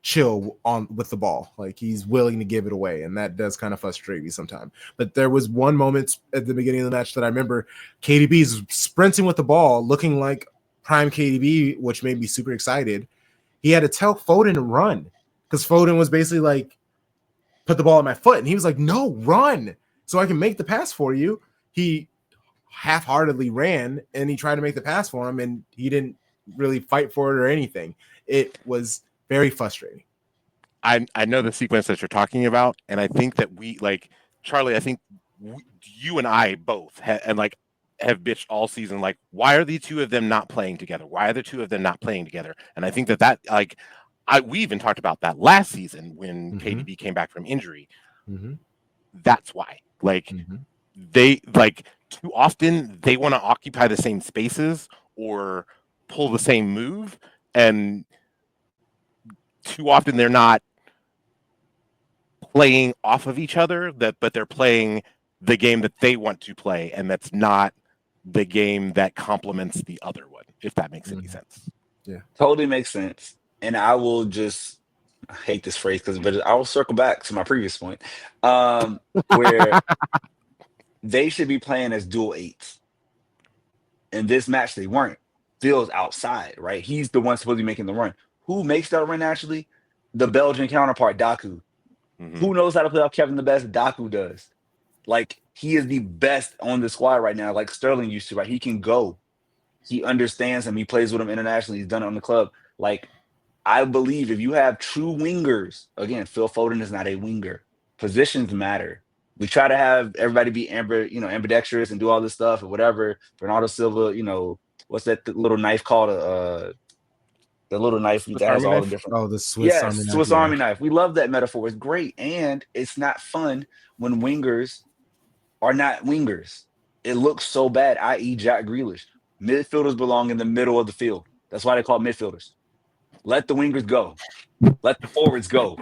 chill with the ball. Like, he's willing to give it away, and that does kind of frustrate me sometimes. But there was one moment at the beginning of the match that I remember KDB's sprinting with the ball, looking like prime KDB, which made me super excited. He had to tell Foden to run because Foden was basically like, put the ball at my foot, and he was like, no, run so I can make the pass for you. He half-heartedly ran, and he tried to make the pass for him, and he didn't really fight for it or anything. It was very frustrating. I know the sequence that you're talking about, and I think that we, like, Charlie, I think you and I both have bitched all season, like, why are the two of them not playing together? Why are the two of them not playing together? And I think that like, we even talked about that last season when KDB came back from injury. That's why. Like, they, like, too often they want to occupy the same spaces or pull the same move, and too often they're not playing off of each other, but they're playing the game that they want to play, and that's not the game that complements the other one, if that makes any sense. Totally makes sense. And I will just, I hate this phrase but I will circle back to my previous point, where they should be playing as dual eights. In this match, they weren't. Phil's outside, right? He's the one supposed to be making the run. Who makes that run actually? The Belgian counterpart, Daku. Who knows how to play off Kevin the best? Daku does. Like, he is the best on the squad right now, like Sterling used to, right? He can go. He understands him. He plays with him internationally. He's done it on the club. Like, I believe if you have true wingers, again, Phil Foden is not a winger. Positions matter. We try to have everybody be ambidextrous and do all this stuff or whatever. Bernardo Silva, what's that little knife called? The little knife that has all the different. Oh, the Swiss Army knife. Swiss Army knife. We love that metaphor. It's great, and it's not fun when wingers are not wingers. It looks so bad. I.e., Jack Grealish. Midfielders belong in the middle of the field. That's why they call it midfielders. Let the wingers go. Let the forwards go.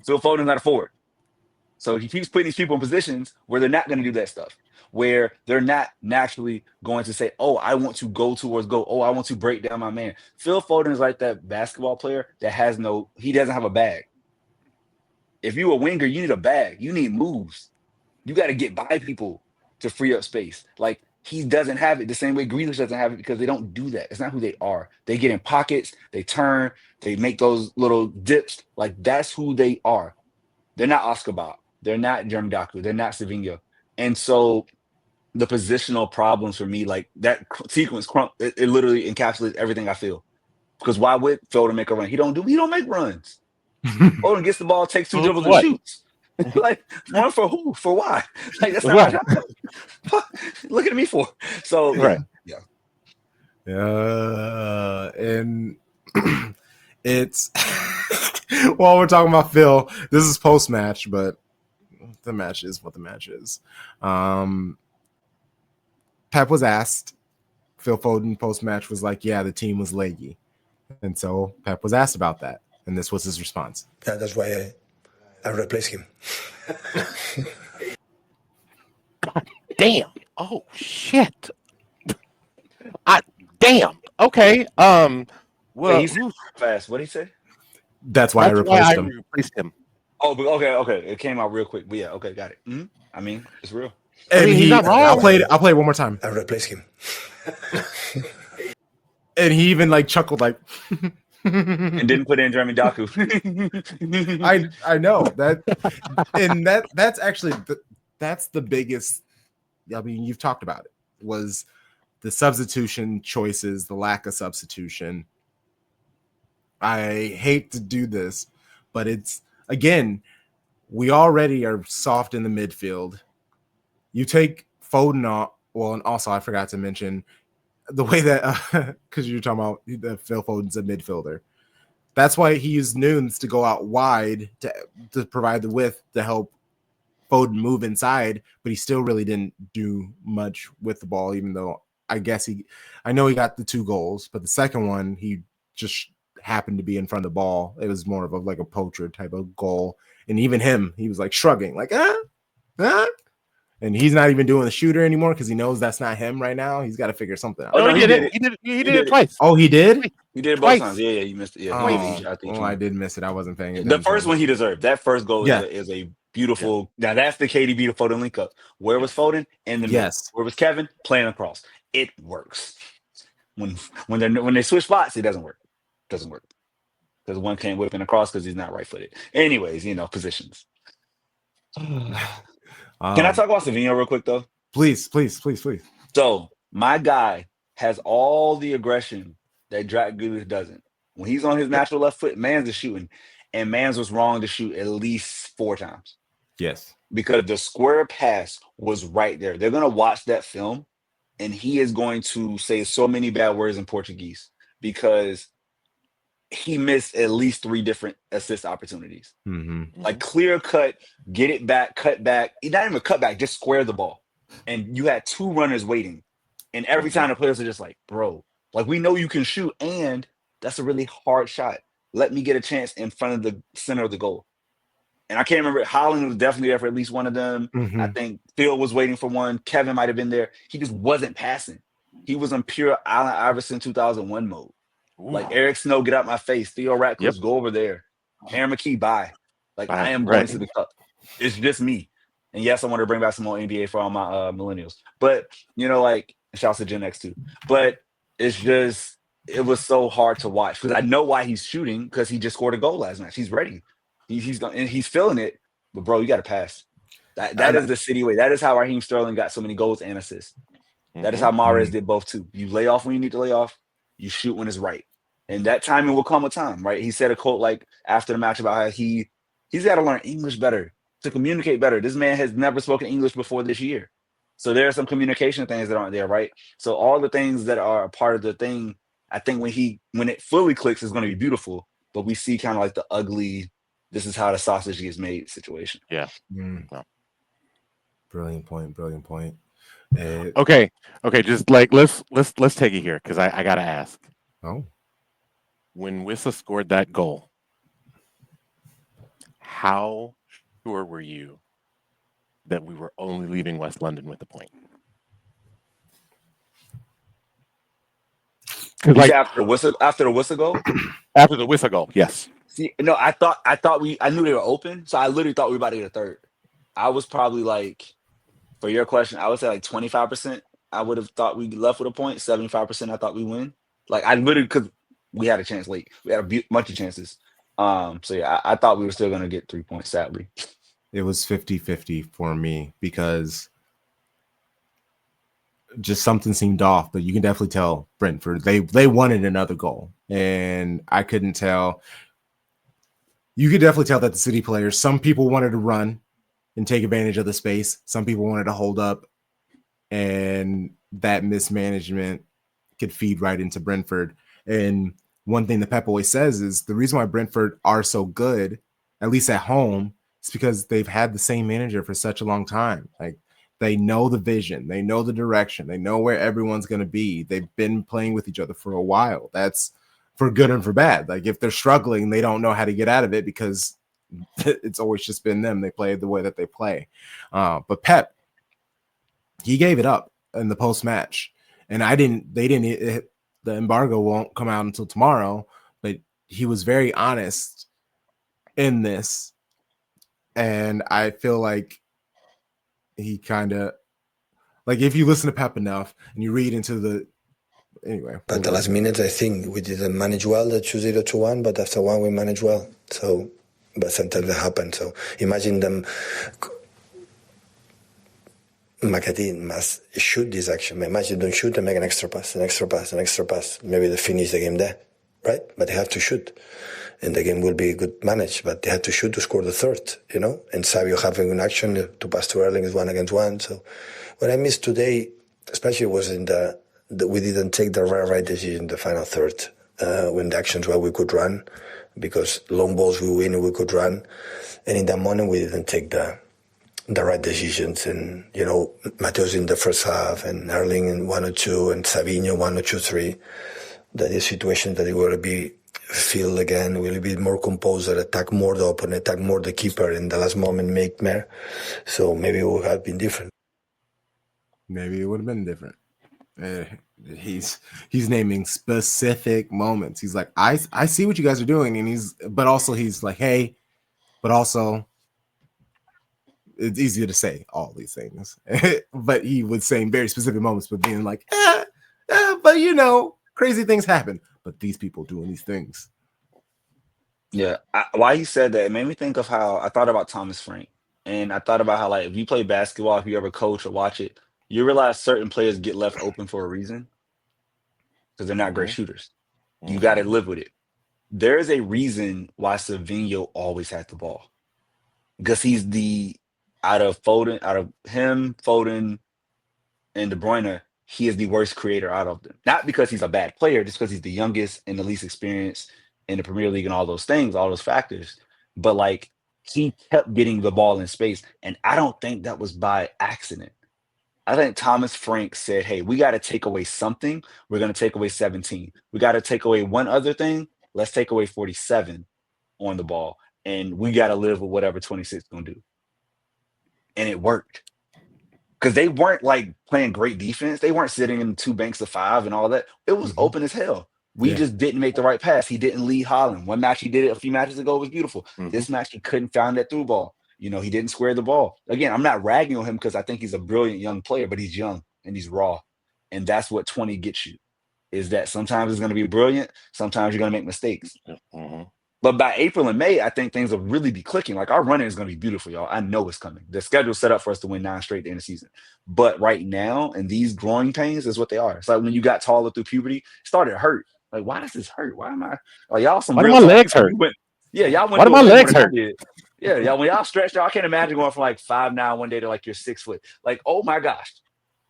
Phil Foden's not a forward. So he keeps putting these people in positions where they're not going to do that stuff, where they're not naturally going to say, oh, I want to go towards goal. Oh, I want to break down my man. Phil Foden is like that basketball player that he doesn't have a bag. If you're a winger, you need a bag. You need moves. You got to get by people to free up space. Like, he doesn't have it the same way Grealish doesn't have it because they don't do that. It's not who they are. They get in pockets. They turn. They make those little dips. Like, that's who they are. They're not Oscar Bob. They're not Jeremy Doku. They're not Savinho. And so the positional problems for me, like that sequence, it literally encapsulates everything I feel. Because why would Foden make a run? He don't make runs. Foden gets the ball, takes two dribbles, and shoots. Like, run for who? For why? Like, that's not my job. Look at me for. So right. Yeah. And it's while we're talking about Phil, this is post-match, but the match is what the match is. Pep was asked, Phil Foden post-match was like, yeah, the team was leggy. And so Pep was asked about that. And this was his response. Yeah, that's why I replaced him. God damn. Oh, shit. Damn. Okay. Well, he's fast. What did he say? That's why I replaced him. Oh, but okay. It came out real quick. But yeah, okay, got it. Mm-hmm. I mean, it's real. And he's not wrong. I'll play it one more time. I replaced him. And he even like chuckled like and didn't put in Jeremy Doku. I know that, and that's actually that's the biggest. I mean, you've talked about it. Was the substitution choices, the lack of substitution. I hate to do this, but it's again, we already are soft in the midfield. You take Foden off. Well, and also I forgot to mention the way that because you're talking about that Phil Foden's a midfielder. That's why he used Nunes to go out wide to provide the width to help Foden move inside, but he still really didn't do much with the ball, even though I know he got the 2 goals, but the second one, he just happened to be in front of the ball. It was more of a poacher type of goal. And even him, he was like shrugging, like, and he's not even doing the shooter anymore because he knows that's not him right now. He's got to figure something out. Oh, no, he did it twice. Oh, he did? He did it both times. Yeah, you missed it. Yeah, I did miss it. I wasn't paying attention. The first one he deserved. That first goal is a beautiful. Yeah. Now that's the KDB to Foden link up. Where was Foden? In the middle. Where was Kevin? Playing across. It works. When they switch spots, it doesn't work. Doesn't work because one can't whip in across because he's not right-footed. Anyways, positions. Can I talk about Savinho real quick though? Please. So my guy has all the aggression that Jack Grealish doesn't. When he's on his natural left foot, Mans is shooting, and Mans was wrong to shoot at least 4 times. Yes, because the square pass was right there. They're gonna watch that film, and he is going to say so many bad words in Portuguese because he missed at least 3 different assist opportunities. Mm-hmm. Like clear cut, get it back, cut back. Not even cut back, just square the ball. and you had 2 runners waiting, and every time the players are just like, bro, like we know you can shoot, and that's a really hard shot. Let me get a chance in front of the center of the goal. And I can't remember. Holland was definitely there for at least one of them. I think Phil was waiting for one. Kevin might have been there. He just wasn't passing. He was on pure Allen Iverson 2001 mode. Like Eric Snow, get out my face. Theo Ratcliffe, go over there. Aaron McKee, bye. Like I am going to the cup. It's just me. And yes, I want to bring back some more NBA for all my millennials. But like shouts to Gen X too. But it's just it was so hard to watch because I know why he's shooting because he just scored a goal last match. He's ready. He's done, and he's feeling it. But bro, you got to pass. That is the City way. That is how Raheem Sterling got so many goals and assists. That is how Mahrez did both too. You lay off when you need to lay off. You shoot when it's right, and that timing will come with time, right? He said a quote like after the match about how he's got to learn English better to communicate better. This man has never spoken English before this year, so there are some communication things that aren't there, right? So all the things that are a part of the thing, I think when it fully clicks, is going to be beautiful. But we see kind of like the ugly. This is how the sausage gets made situation. Yeah. Brilliant point. Okay. Just like let's take it here because I gotta ask. Oh, when Wissa scored that goal, how sure were you that we were only leaving West London with a point? Like after the Wissa goal? After the Wissa goal, yes. See, no, I knew they were open, so I literally thought we were about to get a third. I was probably like, for your question, I would say like 25%. I would have thought we left with a point. 75%, I thought we win. Like I literally, because we had a chance late. We had a bunch of chances. So yeah, I thought we were still gonna get 3 points. Sadly, it was 50-50 for me because just something seemed off. But you can definitely tell Brentford they wanted another goal, and I couldn't tell. You could definitely tell that the City players, some people wanted to run and take advantage of the space. Some people wanted to hold up, and that mismanagement could feed right into Brentford. And one thing that Pep always says is the reason why Brentford are so good, at least at home, is because they've had the same manager for such a long time. Like they know the vision, they know the direction, they know where everyone's going to be. They've been playing with each other for a while. That's for good and for bad. Like if they're struggling, they don't know how to get out of it because it's always just been them. They play the way that they play. But Pep, he gave it up in the post match, and the embargo won't come out until tomorrow, but he was very honest in this. And I feel like he kind of like, if you listen to Pep enough and you read into the, anyway. But the last minute, I think we didn't manage well the 2-0 to 1, but after 1 we managed well. So, but sometimes that happens. So imagine them. McAtee must shoot this action. Imagine don't shoot and make an extra pass. Maybe they finish the game there, right? But they have to shoot, and the game will be good managed. But they have to shoot to score the third, And Savio having an action to pass to Erling is 1-against-1. So what I missed today, especially, was in that we didn't take the right decision in the final third. When the actions were we could run, because long balls we win, we could run, and in that moment we didn't take the right decisions. And Mateus in the first half, and Erling in 1 or 2, and Savinho 1 or 2, 3. That is situations that it will be feel again, will be more composed, attack more the opponent, attack more the keeper in the last moment, make more. So maybe it would have been different. Maybe it would have been different. He's naming specific moments. He's like, I see what you guys are doing, and he's like, hey, but also it's easier to say all these things. But he was saying very specific moments, but being like, but crazy things happen. But these people doing these things. Yeah, why he said that, it made me think of how I thought about Thomas Frank, and I thought about how, like, if you play basketball, if you ever coach or watch it, you realize certain players get left open for a reason because they're not great shooters. You got to live with it. There is a reason why Savinho always had the ball, because he's out of him, Foden, and De Bruyne, he is the worst creator out of them. Not because he's a bad player, just because he's the youngest and the least experienced in the Premier League and all those things, all those factors. But like, he kept getting the ball in space, and I don't think that was by accident. I think Thomas Frank said, hey, we got to take away something. We're going to take away 17. We got to take away one other thing. Let's take away 47 on the ball. And we got to live with whatever 26 is going to do. And it worked. Because they weren't like playing great defense. They weren't sitting in 2 banks of 5 and all that. It was open as hell. We just didn't make the right pass. He didn't lead Holland. One match he did it a few matches ago. It was beautiful. This match he couldn't find that through ball. You know, he didn't square the ball. Again, I'm not ragging on him because I think he's a brilliant young player, but he's young and he's raw. And that's what 20 gets you, is that sometimes it's going to be brilliant. Sometimes you're going to make mistakes. But by April and May, I think things will really be clicking. Like, our running is going to be beautiful, y'all. I know it's coming. The schedule's set up for us to win 9 straight at the end of the season. But right now, and these growing pains is what they are. It's like when you got taller through puberty, it started to hurt. Like, why does this hurt? Why am I? Like, y'all some Why do real my talk. legs hurt? Y'all went Why do through my a phase legs more than I hurt? did. Yeah, y'all, when y'all stretched, y'all, I can't imagine going from like 5'9" one day to like you're 6 foot. Like, oh my gosh.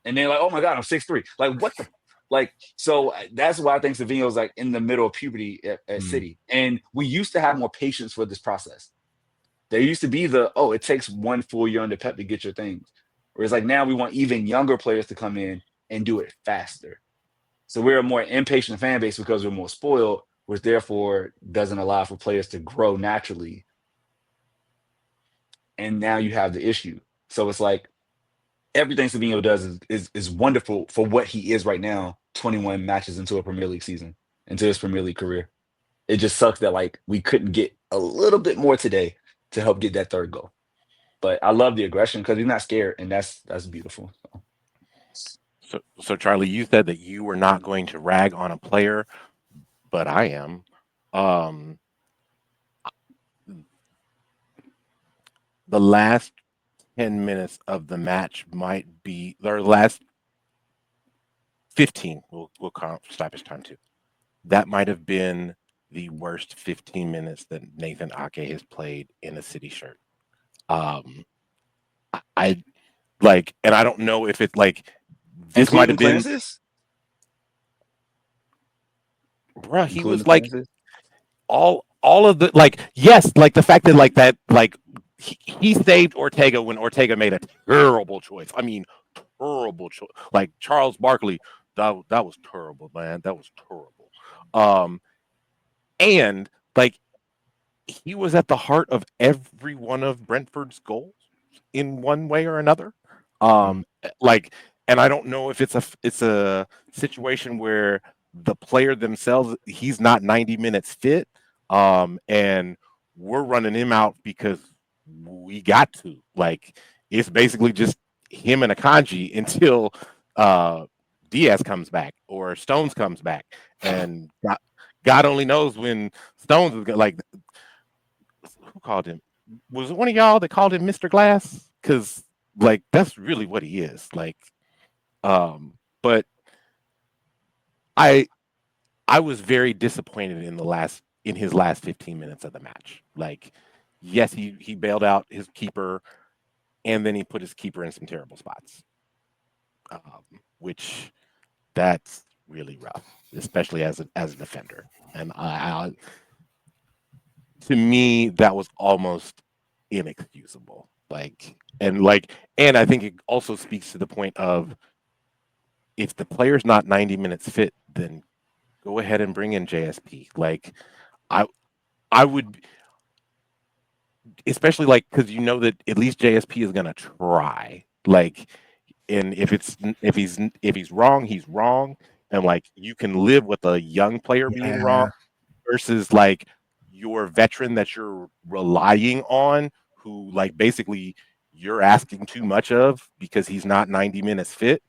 And then like, oh my God, I'm 6'3". Like, what the? Like, so that's why I think Savinho's like in the middle of puberty at City. And we used to have more patience for this process. There used to be it takes 1 full year under Pep to get your things. Whereas like now we want even younger players to come in and do it faster. So we're a more impatient fan base because we're more spoiled, which therefore doesn't allow for players to grow naturally. And now you have the issue. So it's like everything Savinho does is wonderful for what he is right now, 21 matches into a Premier League season, into his Premier League career. It just sucks that like we couldn't get a little bit more today to help get that 3rd goal. But I love the aggression because he's not scared, and that's beautiful. So Charlie, you said that you were not going to rag on a player, but I am. The last 10 minutes of the match might be, or the last 15, we'll count stoppage time too. That might have been the worst 15 minutes that Nathan Ake has played in a City shirt. I like, and I don't know if it's like this might have been. Bruh, he was like all of the like, yes, like the fact that like that, like he saved Ortega when Ortega made a terrible choice. I mean, terrible choice. Like Charles Barkley, that was terrible, man. That was terrible. And like he was at the heart of every one of Brentford's goals in one way or another. Like, and I don't know if it's a situation where the player themselves, he's not 90 minutes fit, and we're running him out because we got to. Like, it's basically just him and Akanji until Diaz comes back or Stones comes back, and God only knows when Stones is gonna, like, who called him? Was it one of y'all that called him Mr. Glass? Because like that's really what he is. Like, but I was very disappointed in his last 15 minutes of the match. Like, yes, he bailed out his keeper, and then he put his keeper in some terrible spots, which that's really rough, especially as a defender. And to me, that was almost inexcusable. And I think it also speaks to the point of, if the player's not 90 minutes fit, then go ahead and bring in JSP. Like, I would, especially like, because you know that at least JSP is gonna try. Like, and if he's wrong, he's wrong, and like you can live with a young player being wrong versus like your veteran that you're relying on, who like basically you're asking too much of because he's not 90 minutes fit.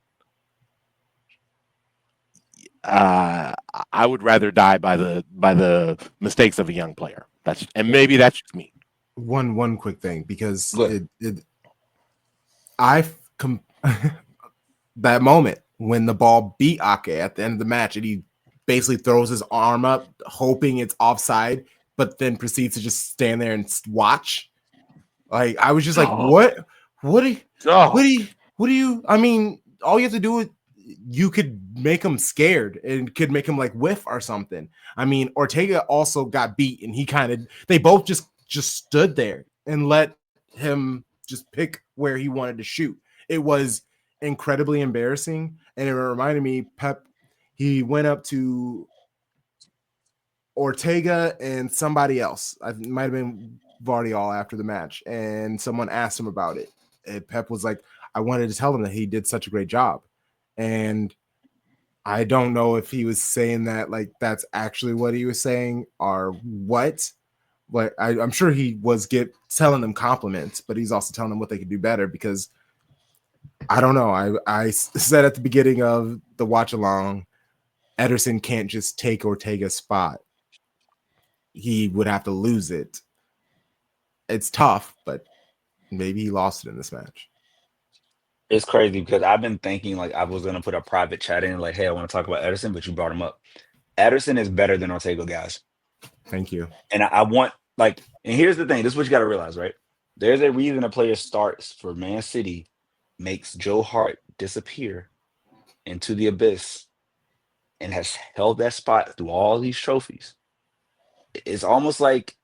I would rather die by the mistakes of a young player. Maybe that's just me. One quick thing, because that moment when the ball beat Ake at the end of the match, and he basically throws his arm up, hoping it's offside, but then proceeds to just stand there and watch. Like, I was just like, what do you? I mean, all you have to do is you could make him scared and could make him like whiff or something. I mean, Ortega also got beat, and they both just stood there and let him just pick where he wanted to shoot. It was incredibly embarrassing. And it reminded me, Pep, he went up to Ortega and somebody else. It might have been Vardiol after the match, and someone asked him about it. And Pep was like, I wanted to tell him that he did such a great job. And I don't know if he was saying that like that's actually what he was saying or what, but I'm sure he was telling them compliments, but he's also telling them what they could do better, because I don't know. I said at the beginning of the watch along, Ederson can't just take Ortega's spot. He would have to lose it. It's tough, but maybe he lost it in this match. It's crazy because I've been thinking like I was gonna put a private chat in, like, hey, I want to talk about Ederson, but you brought him up. Ederson is better than Ortega, guys. Thank you. And I want like, and here's the thing. This is what you got to realize, right? There's a reason a player starts for Man City, makes Joe Hart disappear into the abyss, and has held that spot through all these trophies. It's almost like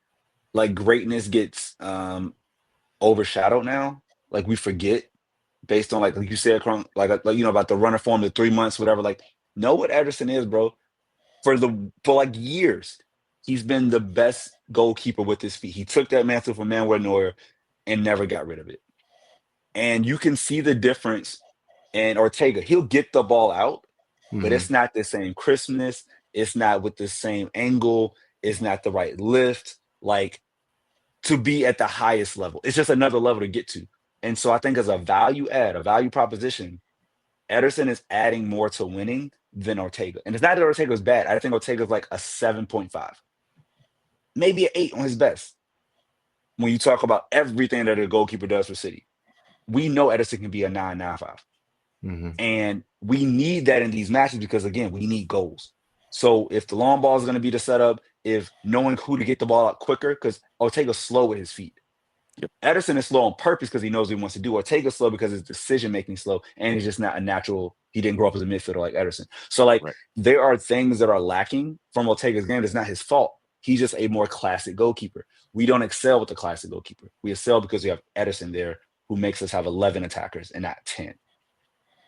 greatness gets overshadowed now. Like we forget based on like you said, like about the runner form, the 3 months, whatever. Like know what Ederson is, bro. For like years, he's been the best goalkeeper with his feet. He took that mantle from Manuel Neuer and never got rid of it. And you can see the difference in Ortega. He'll get the ball out, but it's not the same crispness. It's not with the same angle. It's not the right lift. Like to be at the highest level. It's just another level to get to. And so I think as a value add, a value proposition, Ederson is adding more to winning than Ortega. And it's not that Ortega's bad. I think Ortega's like a 7.5. Maybe an 8 on his best. When you talk about everything that a goalkeeper does for City. We know Ederson can be a 9, 9.5. And we need that in these matches because, again, we need goals. So if the long ball is going to be the setup, if knowing who to get the ball out quicker, because Ortega's slow with his feet. Yep. Ederson is slow on purpose because he knows what he wants to do. Ortega's slow because his decision-making slow, and he's just not a natural. He didn't grow up as a midfielder like Ederson. So, like, there are things that are lacking from Ortega's game. It's not his fault. He's just a more classic goalkeeper. We don't excel with the classic goalkeeper. We excel because we have Ederson there who makes us have 11 attackers and not 10.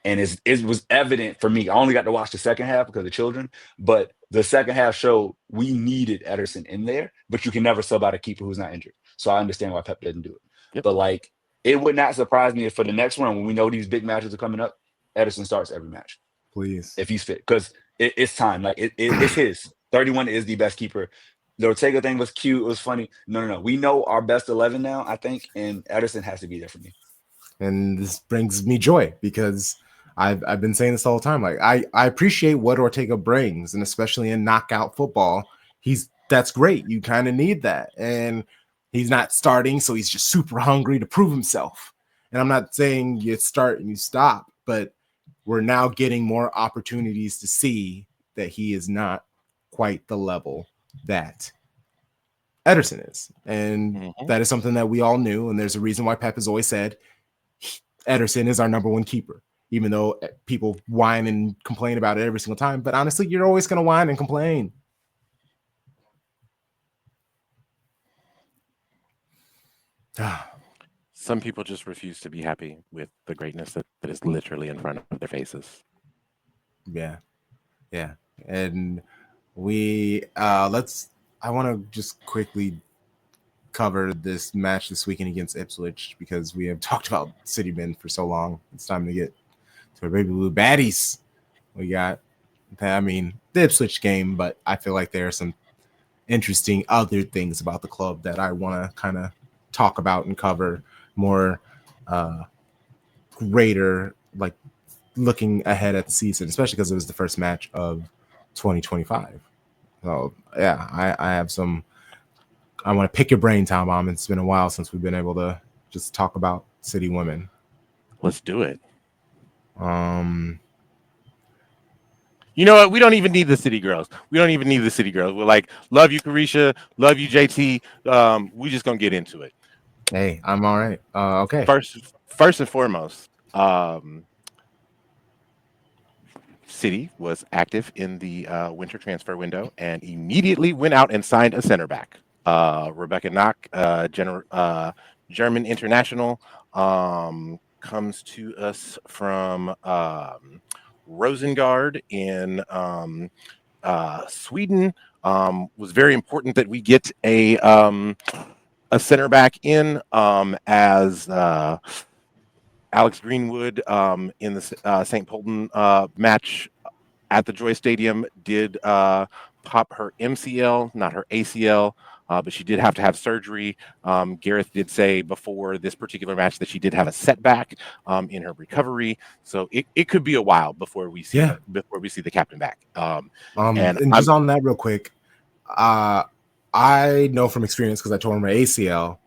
And it was evident for me. I only got to watch the second half because of children, but the second half showed we needed Ederson in there, but you can never sub out a keeper who's not injured. So I understand why Pep didn't do it. Yep. But like, it would not surprise me if for the next one, when we know these big matches are coming up, Ederson starts every match. Please. If he's fit, because it's time. Like it's his. 31 is the best keeper. The Ortega thing was cute. It was funny. No. We know our best 11 now, I think, and Ederson has to be there for me. And this brings me joy because I've been saying this all the time. Like I appreciate what Ortega brings, and especially in knockout football, that's great. You kind of need that, and he's not starting, so he's just super hungry to prove himself. And I'm not saying you start and you stop, but we're now getting more opportunities to see that he is not quite the level that Ederson is, and that is something that we all knew. And there's a reason why Pep has always said Ederson is our number one keeper. Even though people whine and complain about it every single time. But honestly, you're always going to whine and complain. Some people just refuse to be happy with the greatness that is literally in front of their faces. Yeah. And I want to just quickly cover this match this weekend against Ipswich because we have talked about City men for so long. It's time to get to our baby Blue Baddies. We got, the Ipswich game, but I feel like there are some interesting other things about the club that I want to kind of talk about and cover more greater, like looking ahead at the season, especially because it was the first match of 2025. So yeah, I have some. I want to pick your brain, Thom Bomb. It's been a while since we've been able to just talk about City women. Let's do it. You know what? We don't even need the City girls. We're like, love you, Carisha. Love you, JT. We just gonna get into it. Hey, I'm all right. Okay. First and foremost, City was active in the winter transfer window and immediately went out and signed a center back. Rebecca Knock, German international, comes to us from Rosengard in Sweden. Was very important that we get a center back in as Alex Greenwood in the St. Polten match at the Joy Stadium did pop her MCL, not her ACL, but she did have to have surgery. Gareth did say before this particular match that she did have a setback in her recovery, so it could be a while before we see the captain back. And just on that real quick, I know from experience because I tore my ACL.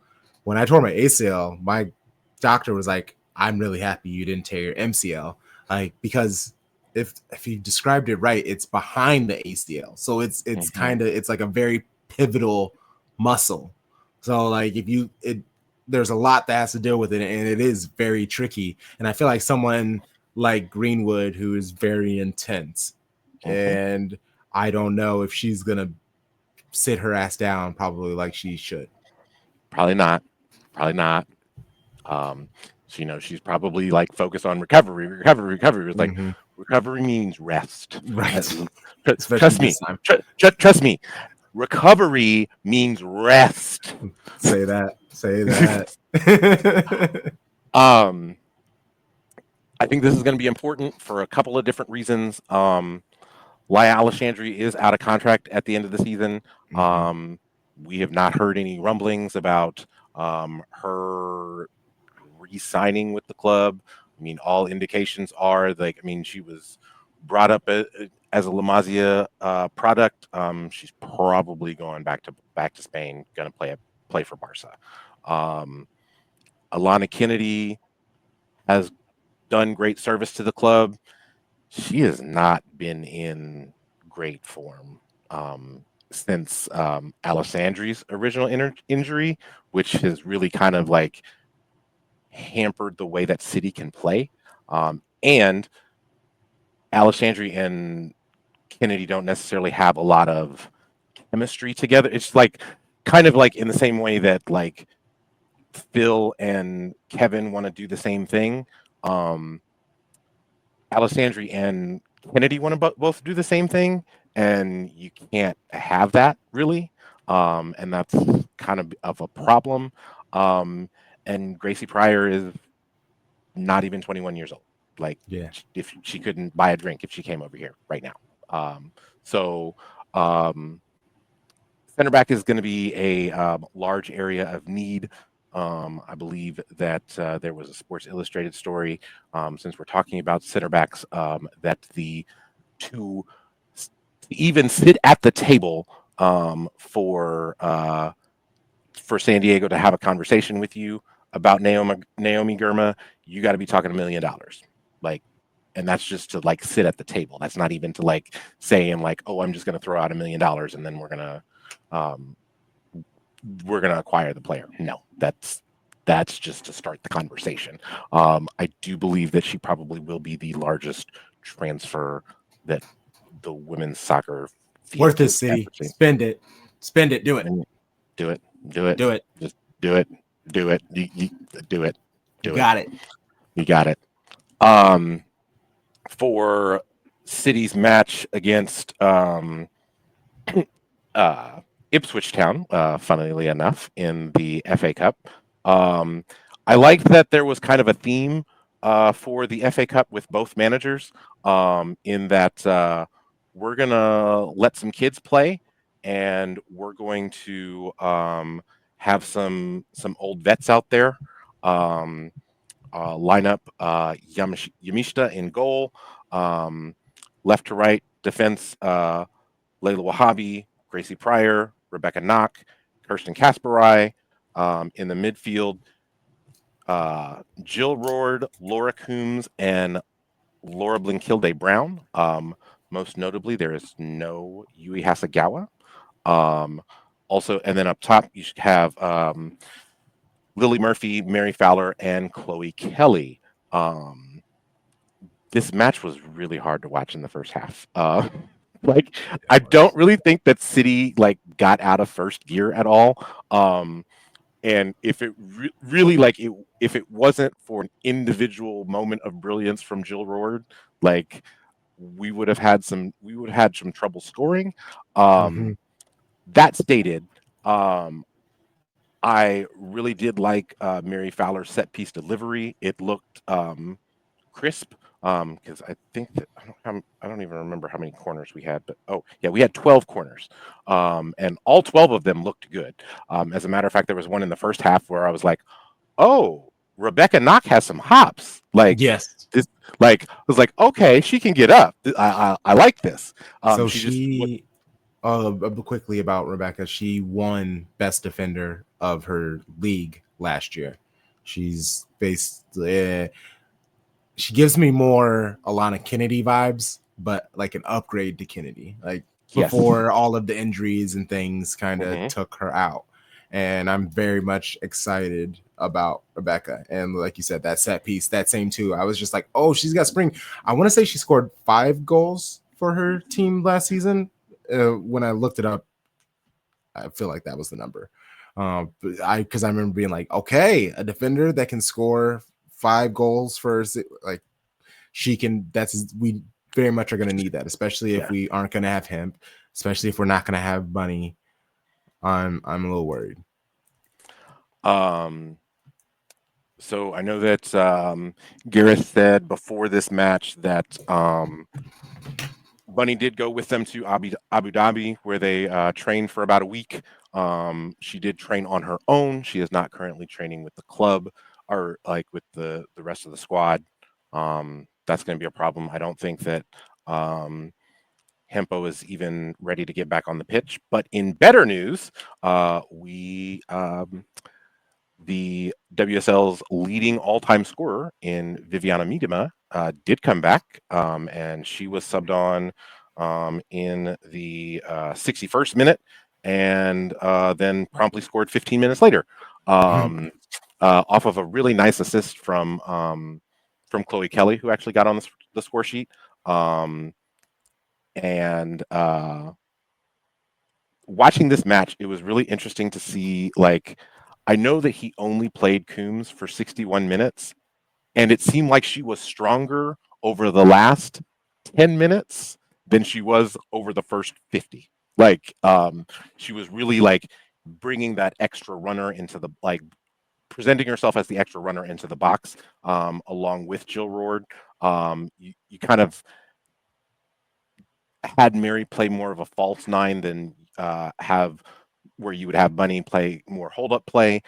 When I tore my ACL, my doctor was like, "I'm really happy you didn't tear your MCL," like because if you described it right, it's behind the ACL, so it's kind of it's like a very pivotal muscle. So like there's a lot that has to deal with it, and it is very tricky. And I feel like someone like Greenwood, who is very intense, and I don't know if she's gonna sit her ass down probably like she should. Probably not. So, she's probably like focused on recovery. It's like recovery means rest. Right. Trust me. Trust me. Recovery means rest. Say that. I think this is going to be important for a couple of different reasons. Laya Alessandri is out of contract at the end of the season. We have not heard any rumblings about her re-signing with the club. I mean, all indications are she was brought up as a La Masia product. She's probably going back to Spain, going to play for Barca. Alana Kennedy has done great service to the club. She has not been in great form since Alessandri's original injury, which has really kind of like hampered the way that City can play. And Alessandri and Kennedy don't necessarily have a lot of chemistry together. It's like kind of like in the same way that like Phil and Kevin want to do the same thing. Alessandri and Kennedy want to both do the same thing, and you can't have that really. And that's kind of a problem. And Gracie Pryor is not even 21 years old. Like, if she couldn't buy a drink if she came over here right now. So center back is going to be a large area of need. I believe that there was a Sports Illustrated story, since we're talking about center backs, that to even sit at the table for San Diego to have a conversation with you about Naomi Girma, you got to be talking $1 million. Like, and that's just to like sit at the table. That's not even to like saying like, oh, I'm just going to throw out $1 million and then we're going to acquire the player. No, that's just to start the conversation. I do believe that she probably will be the largest transfer that the women's soccer worth it, City. Spend it. Do it. Do it. Just do it. You do it. You got it. You got it. For City's match against Ipswich Town, funnily enough, in the FA Cup. I liked that there was kind of a theme for the FA Cup with both managers, in that we're going to let some kids play, and we're going to have some old vets out there. Line up Yamashita in goal, left to right defense, Layla Wahhabi, Gracie Pryor, Rebecca Knock, Kirsten Kasparai. In the midfield, Jill Roard, Laura Coombs, and Laura Blinkilde Brown. Most notably, there is no Yui Hasagawa. Also, and then up top, you should have Lily Murphy, Mary Fowler, and Chloe Kelly. This match was really hard to watch in the first half. I don't really think that City got out of first gear at all. And if it really if it wasn't for an individual moment of brilliance from Jill Roord, like we would have had some trouble scoring. Mhm. That stated, I really did like Mary Fowler's set piece delivery. It looked crisp, because I think that I don't even remember how many corners we had, but oh yeah, we had 12 corners, and all 12 of them looked good. As a matter of fact, there was one in the first half where I was like, oh, Rebecca Knock has some hops. Like Yes. this, like I was like, okay, she can get up. I like this. So She just quickly about Rebecca, she won best defender of her league last year. She's basically she gives me more Alana Kennedy vibes, but like an upgrade to Kennedy. Like yes. before all of the injuries and things kind of Mhm. took her out. And I'm very much excited about Rebecca. And like you said, that set piece, that same too. I was just like, oh, she's got spring. I want to say she scored 5 goals for her team last season. When I looked it up, I feel like that was the number. Because I remember being like, okay, a defender that can score 5 goals for like she can. We very much are going to need that, especially if we aren't going to have him, especially if we're not going to have Bunny. I'm a little worried. So I know that Gareth said before this match that Bunny did go with them to Abu Dhabi, where they trained for about a week. She did train on her own. She is not currently training with the club or like with the rest of the squad. That's going to be a problem. I don't think that Hempo is even ready to get back on the pitch. But in better news, the WSL's leading all-time scorer in Viviana Miedema did come back, and she was subbed on in the 61st minute, and then promptly scored 15 minutes later, off of a really nice assist from Chloe Kelly, who actually got on the score sheet. And watching this match, it was really interesting to see, like, I know that he only played Coombs for 61 minutes, and it seemed like she was stronger over the last 10 minutes than she was over the first 50. Like, she was really like bringing that extra runner into the, like, presenting herself as the extra runner into the box, along with Jill Roord. You kind of had Mary play more of a false nine than have where you would have Bunny play more hold up play,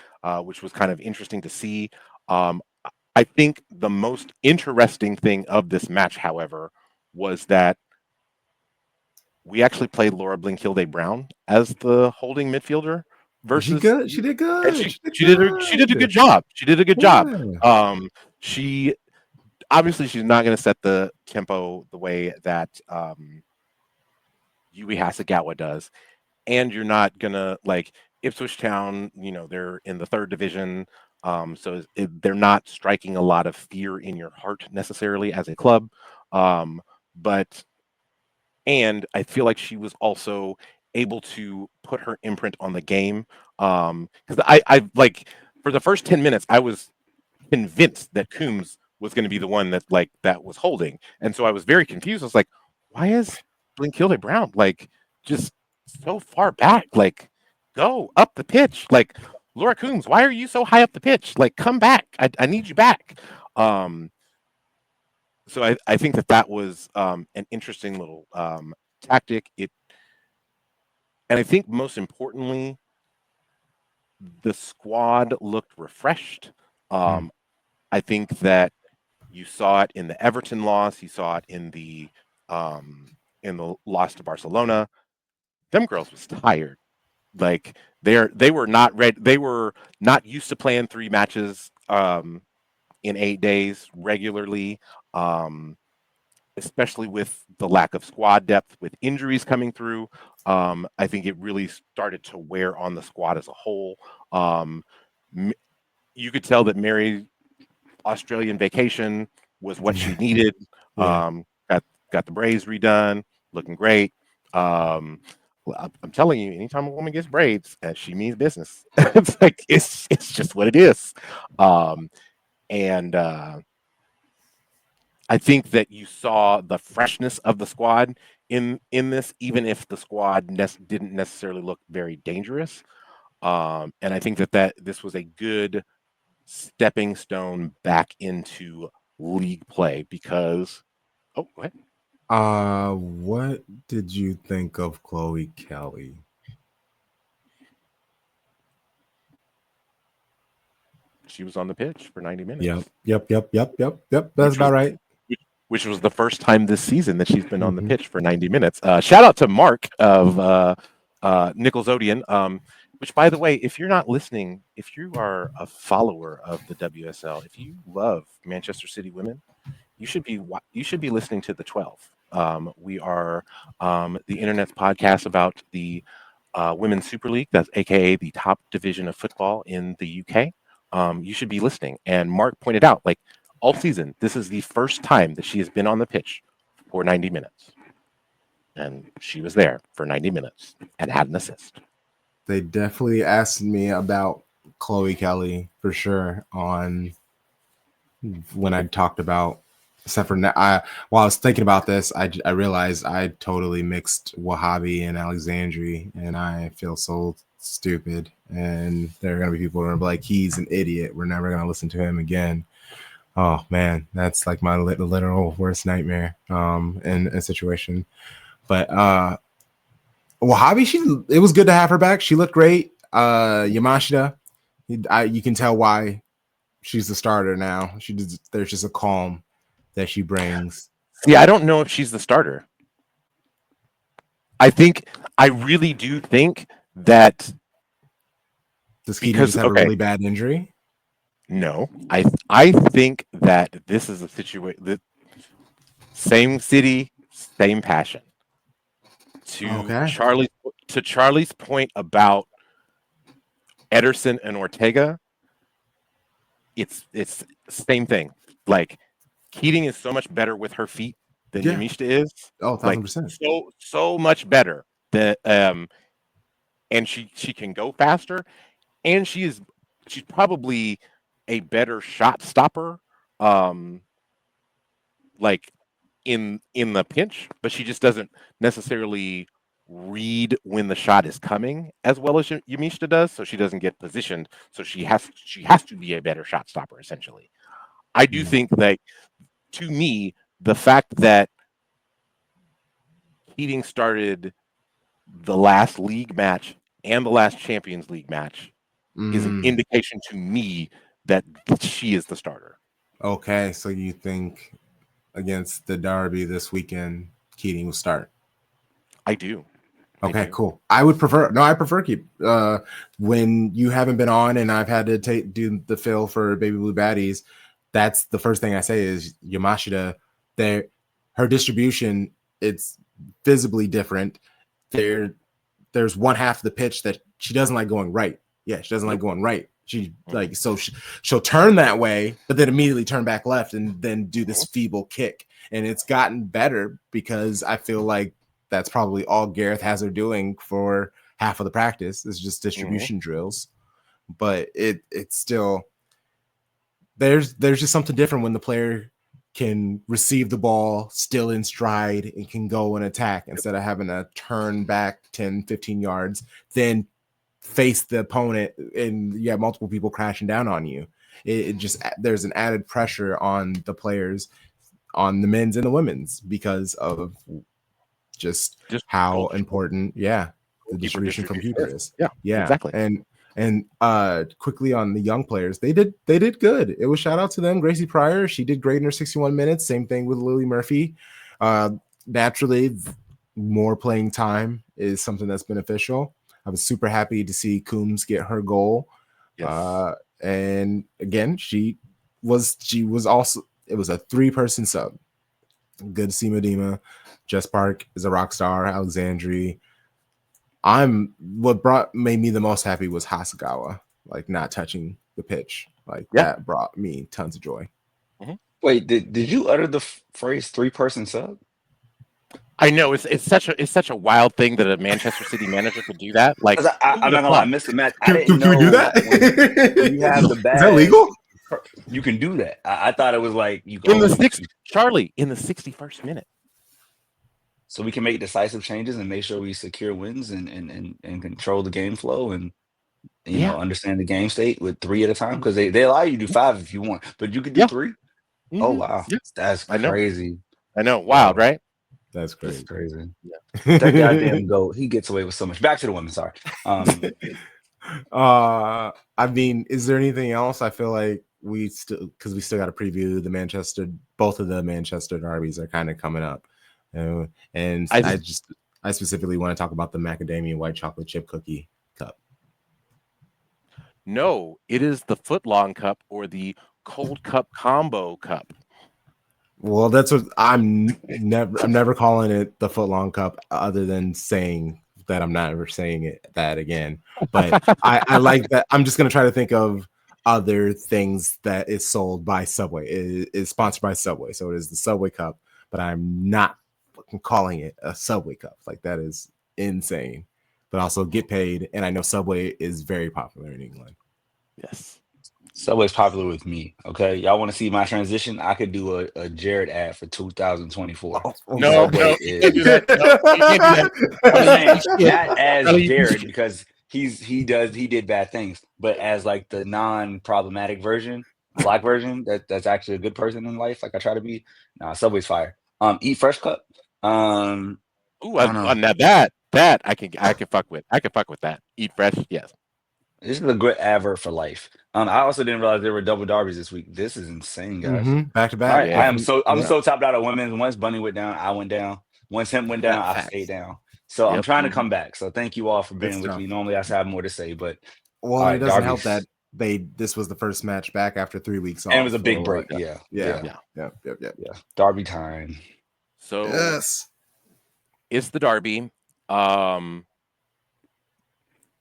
which was kind of interesting to see. I think the most interesting thing of this match, however, was that we actually played Laura Blinkilde Brown as the holding midfielder versus. She did good. She did a good job. She did a good job. She obviously she's not going to set the tempo the way that Yui Hasagawa does, and you're not gonna like Ipswich Town. You know, they're in the 3rd division, so they're not striking a lot of fear in your heart necessarily as a club. But I feel like she was also able to put her imprint on the game, because I like for the first 10 minutes I was convinced that Coombs was going to be the one that was holding, and so I was very confused. I was like, why is Blinkilde Brown like just so far back? Like, go up the pitch. Like, Laura Coombs, why are you so high up the pitch? Like, come back. I need you back. So I think that was an interesting little tactic. And I think most importantly, the squad looked refreshed. I think that you saw it in the Everton loss. You saw it in the loss to Barcelona. Them girls was tired. Like they were not ready. They were not used to playing 3 matches in 8 days regularly, especially with the lack of squad depth, with injuries coming through. I think it really started to wear on the squad as a whole. You could tell that Mary Australian vacation was what she needed. Got the braids redone, looking great. Well, I'm telling you, anytime a woman gets braids, she means business. It's like it's just what it is. Um, and I think that you saw the freshness of the squad in this, even if the squad didn't necessarily look very dangerous. And I think that this was a good stepping stone back into league play because. Oh, go ahead. What did you think of Chloe Kelly? She was on the pitch for 90 minutes. Yep. That's about right. Which was the first time this season that she's been on the pitch for 90 minutes. Shout out to Mark of Nicholsodian. Which, by the way, if you're not listening, if you are a follower of the WSL, if you love Manchester City women, you should be listening to the 12. We are the internet's podcast about the Women's Super League. That's AKA the top division of football in the UK. You should be listening. And Mark pointed out, like, all season, this is the first time that she has been on the pitch for 90 minutes. And she was there for 90 minutes and had an assist. They definitely asked me about Chloe Kelly for sure on when I talked about, except for while I was thinking about this, I realized I totally mixed Wahhabi and Alexandri, and I feel so stupid. And there are going to be people who are like, he's an idiot. We're never going to listen to him again. Oh man, that's like my literal worst nightmare in a situation. But Wahhabi, it was good to have her back. She looked great. Yamashita, you can tell why she's the starter now. There's just a calm that she brings. See, I don't know if she's the starter. I really do think that. Does Keating just have a really bad injury? No, I think that this is a situation that same city, same passion. To Charlie's point about Ederson and Ortega, it's same thing. Like, Keating is so much better with her feet than Yamashita is. Oh, 1,000%. So much better that and she can go faster, and she's probably a better shot stopper, like in the pinch, but she just doesn't necessarily read when the shot is coming as well as Yamashita does, so she doesn't get positioned. So she has to be a better shot stopper, essentially. I do think that, to me, the fact that Keating started the last league match and the last Champions League match is an indication to me that she is the starter. Okay, so you think against the Derby this weekend, Keating will start? I do. Okay, cool. I prefer keep when you haven't been on and I've had to do the fill for Baby Blue Baddies. That's the first thing I say is Yamashita. Her distribution, it's visibly different. There's one half of the pitch that she doesn't like going right. Yeah, she doesn't like going right. She'll turn that way, but then immediately turn back left and then do this feeble kick. And it's gotten better because I feel like that's probably all Gareth has her doing for half of the practice. It's just distribution drills. But it's still there's just something different when the player can receive the ball still in stride and can go and attack instead of having to turn back 10, 15 yards, then face the opponent and you have multiple people crashing down on you. It just, there's an added pressure on the players, on the men's and the women's, because of just how important, the distribution from keeper is. Yeah, exactly. And quickly on the young players, they did good. It was shout out to them. Gracie Pryor, she did great in her 61 minutes. Same thing with Lily Murphy. Naturally, more playing time is something that's beneficial. I was super happy to see Coombs get her goal. Yes. And again, she was also, it was a 3-person sub. Good to see Medema. Jess Park is a rock star. Alexandri. What made me the most happy was Hasegawa, like not touching the pitch. Like that brought me tons of joy. Wait, did you utter the phrase 3-person sub? I know it's such a wild thing that a Manchester City manager could do that. Like, 'Cause who I'm would not have gonna lie, I thought? missed the match. I Can, didn't can we do know when you have the that? Is that badge, legal? you can do that. I thought it was like you In the only. Charlie, in the 61st minute. So we can make decisive changes and make sure we secure wins and control the game flow and understand the game state with 3 at a time, because they allow you to do 5 if you want, but you could do Yeah. 3. Oh Mhm. wow, Yeah. that's I know. crazy. I know. Wild, Wow, right? That's that's crazy. crazy. That goddamn goat, he gets away with so much. Back to the women. Sorry. I mean, is there anything else? I feel like we still got to preview both of the Manchester derbies are kind of coming up, and I specifically want to talk about the macadamia white chocolate chip cookie cup. No, it is the footlong cup or the cold cup combo cup. Well, that's what I'm never calling it the footlong cup, other than saying that I'm not ever saying that again. But I like that. I'm just gonna try to think of other things that is sold by Subway. It is sponsored by Subway, so it is the Subway cup. But I'm not fucking calling it a Subway cup. Like, that is insane. But also get paid, and I know Subway is very popular in England. Yes. Subway's popular with me. Okay, y'all want to see my transition? I could do a Jared ad for 2024. No, Subway you can't do that. No, you can't do that. I'm saying Yeah. not as Charlie, Jared, because he did bad things, but as like the non-problematic version, black version that's actually a good person in life, like I try to be. Nah, Subway's fire. Eat Fresh Cup. Ooh, I don't know. now that I can fuck with. I can fuck with that. Eat fresh, yes. This is a good advert for life. I also didn't realize there were double derbies this week. This is insane, guys. Back to All back. right, Yeah. I'm so topped out of women's. Once Bunny went down, I went down. Once him went down, I Facts. stayed down. So I'm Yep. trying to come back. So thank you all for being It's with tough. me. Normally I have more to say, but Well, all it right, doesn't help derbies. that this was the first match back after 3 weeks off. And it was a big so, break. Yeah. Derby time. So Yes. it's the derby.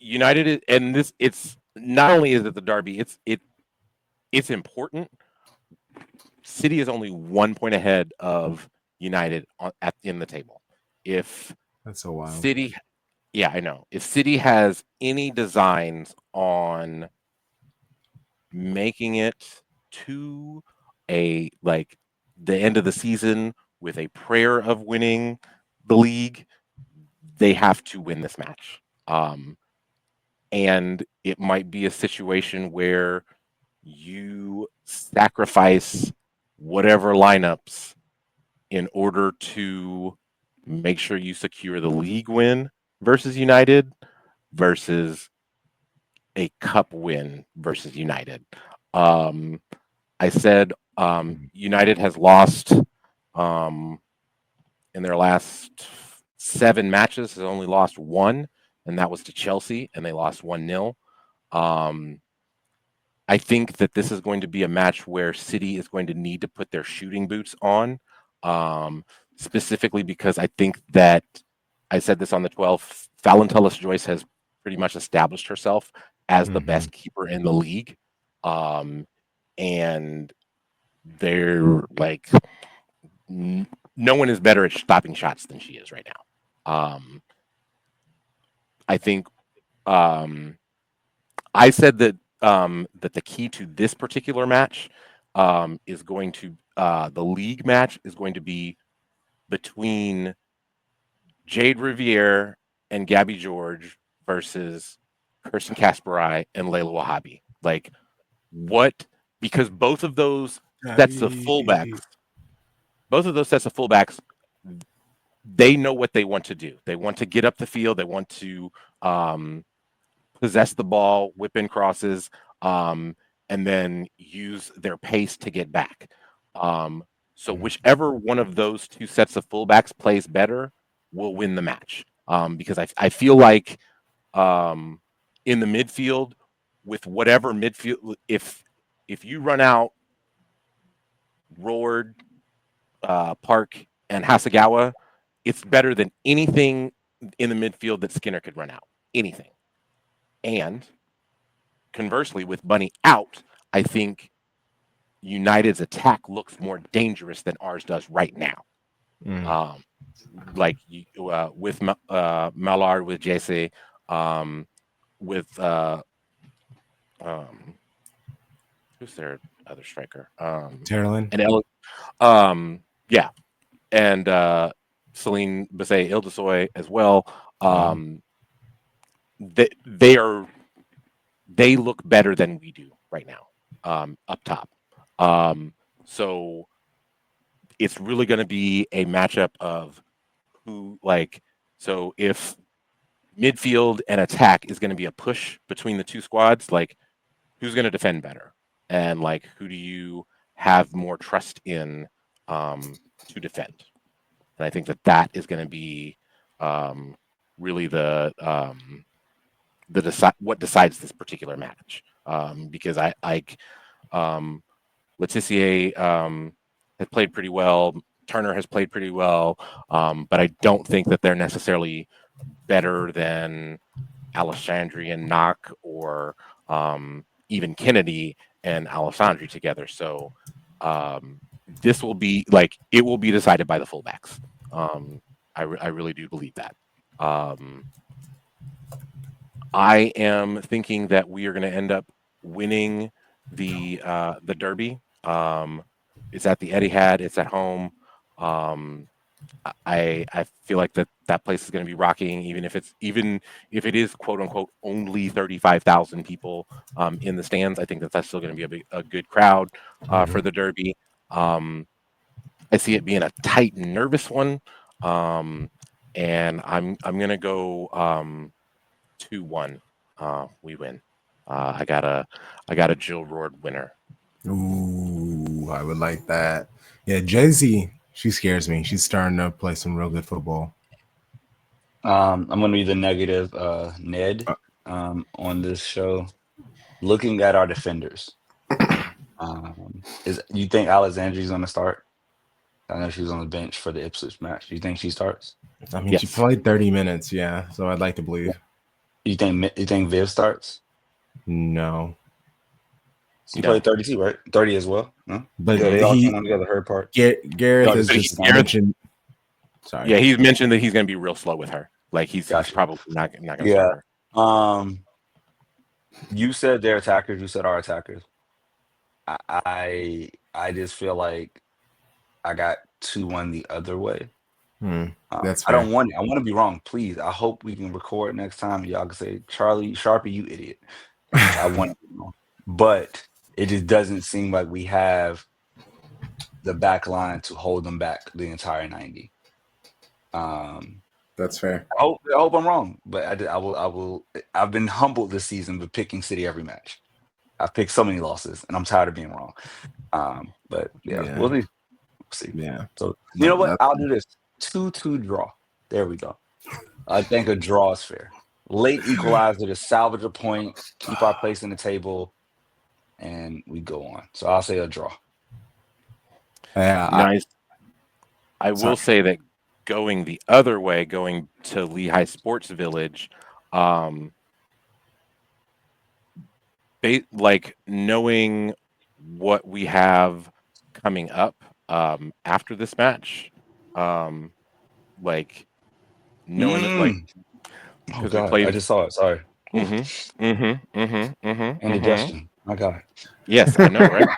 United and this it's not only is it the derby, it's important. City is only 1 point ahead of United in the table. If That's so wild. City, yeah, I know. If City has any designs on making it to the end of the season with a prayer of winning the league, they have to win this match. And it might be a situation where you sacrifice whatever lineups in order to make sure you secure the league win versus United versus a cup win versus United. I said United has lost in their last 7 matches, has only lost 1, and that was to Chelsea, and they lost 1-0. I think that this is going to be a match where City is going to need to put their shooting boots on, specifically because I think that I said this on the 12th. Valentulas Joyce has pretty much established herself as the best keeper in the league, and they're like no one is better at stopping shots than she is right now. I think I said that that the key to this particular match is going to the league match is going to be between Jade Riviere and Gabby George versus Kirsten Kasparai and Layla Wahhabi. Like, what? Because both of those sets of fullbacks, they know what they want to do. They want to get up the field. They want to possess the ball, whip in crosses, and then use their pace to get back. So whichever one of those 2 sets of fullbacks plays better will win the match. Because I feel like in the midfield, with whatever midfield, if you run out Roard, Park, and Hasegawa, it's better than anything in the midfield that Skinner could run out. Anything. And conversely, with Bunny out, I think United's attack looks more dangerous than ours does right now. Like with Mallard, with JC, with who's their other striker? Terlin. And yeah, and Celine Basset Ildesoy as well. They look better than we do right now, up top. So it's really going to be a matchup of who, like, so if midfield and attack is going to be a push between the two squads, like, who's going to defend better, and like, who do you have more trust in to defend? And I think that is going to be really what decides this particular match, because Letitia has played pretty well. Turner has played pretty well, but I don't think that they're necessarily better than Alessandri and Knock, or even Kennedy and Alessandri together. So this will be like, it will be decided by the fullbacks. I really do believe that. I am thinking that we are going to end up winning the Derby. It's at the Etihad. It's at home. I feel like that place is going to be rocking, even if it is quote unquote only 35,000 people in the stands. I think that's still going to be a good crowd for the Derby. I see it being a tight, nervous one, and I'm going to go 2-1. We win. I got a Jill Roord winner. Ooh, I would like that. Yeah, Jay-Z, she scares me. She's starting to play some real good football. I'm going to be the negative Ned on this show. Looking at our defenders, you think Alexandri's going to start? I know she was on the bench for the Ipswich match. Do you think she starts? I mean, yes. She played 30 minutes, yeah. So I'd like to believe. You think Viv starts? No. He played 32, right? 30 as well. No? But yeah, they all came on together. Her part. Gareth has just mentioned. Sorry. Yeah, he's mentioned that he's going to be real slow with her. Like he's probably not going to start her. You said their attackers. You said our attackers. I just feel like I got 2-1 the other way. That's I don't want it. I want to be wrong. Please. I hope we can record next time. Y'all can say, Charlie, Sharpie, you idiot. I want to be wrong. But it just doesn't seem like we have the back line to hold them back the entire 90. That's fair. I hope I'm wrong, but I will. I've been humbled this season with picking City every match. I've picked so many losses, and I'm tired of being wrong. But yeah. We'll see. Yeah. So you know what? I'll do this 2-2 draw. There we go. I think a draw is fair. Late equalizer to salvage a point, keep our place in the table, and we go on. So I'll say a draw. Nice. I will say that going the other way, going to Lehigh Sports Village, like knowing what we have coming up after this match, like knowing that, like, oh god, I just saw it. Sorry. Indigestion. My god. Yes, I know, right?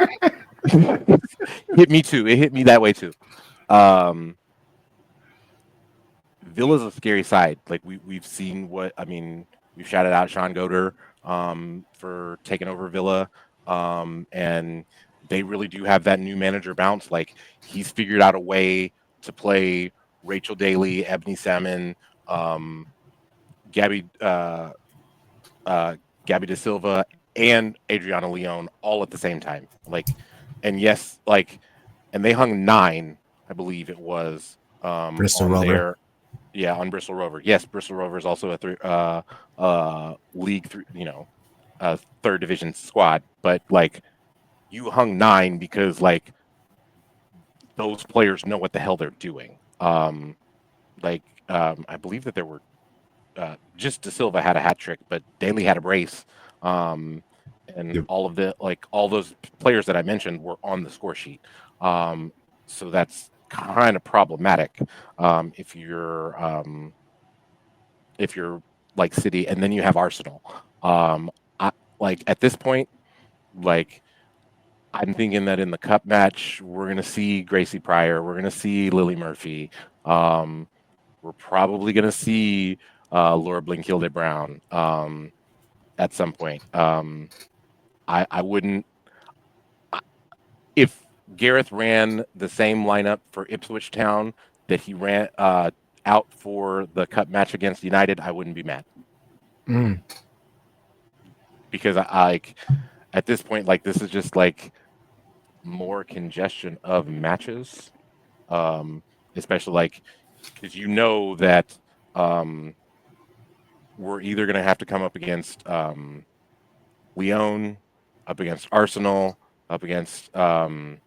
Hit me too. It hit me that way too. Villa's a scary side. Like we've seen we've shouted out Sean Goder for taking over Villa, and they really do have that new manager bounce. Like he's figured out a way to play Rachel Daly, Ebony Salmon, Gabby De Silva, and Adriana Leone all at the same time. Like, and yes, like, and they hung 9, I believe it was, Bristol Rover. On Bristol Rover. Yes, Bristol Rover is also a League 3, third division squad. But like, you hung 9 because like those players know what the hell they're doing. I believe that there were just De Silva had a hat trick, but Daly had a brace. And all of all those players that I mentioned were on the score sheet. So that's kind of problematic if you're like City, and then you have Arsenal. Like at this point, like I'm thinking that in the cup match, we're gonna see Gracie Pryor, we're gonna see Lily Murphy, we're probably gonna see Laura Blinkilde Brown at some point. I wouldn't if Gareth ran the same lineup for Ipswich Town that he ran out for the cup match against United, I wouldn't be mad. Because I like at this point, like this is just like more congestion of matches, especially like because you know that we're either going to have to come up against Lyon, up against Arsenal, up against who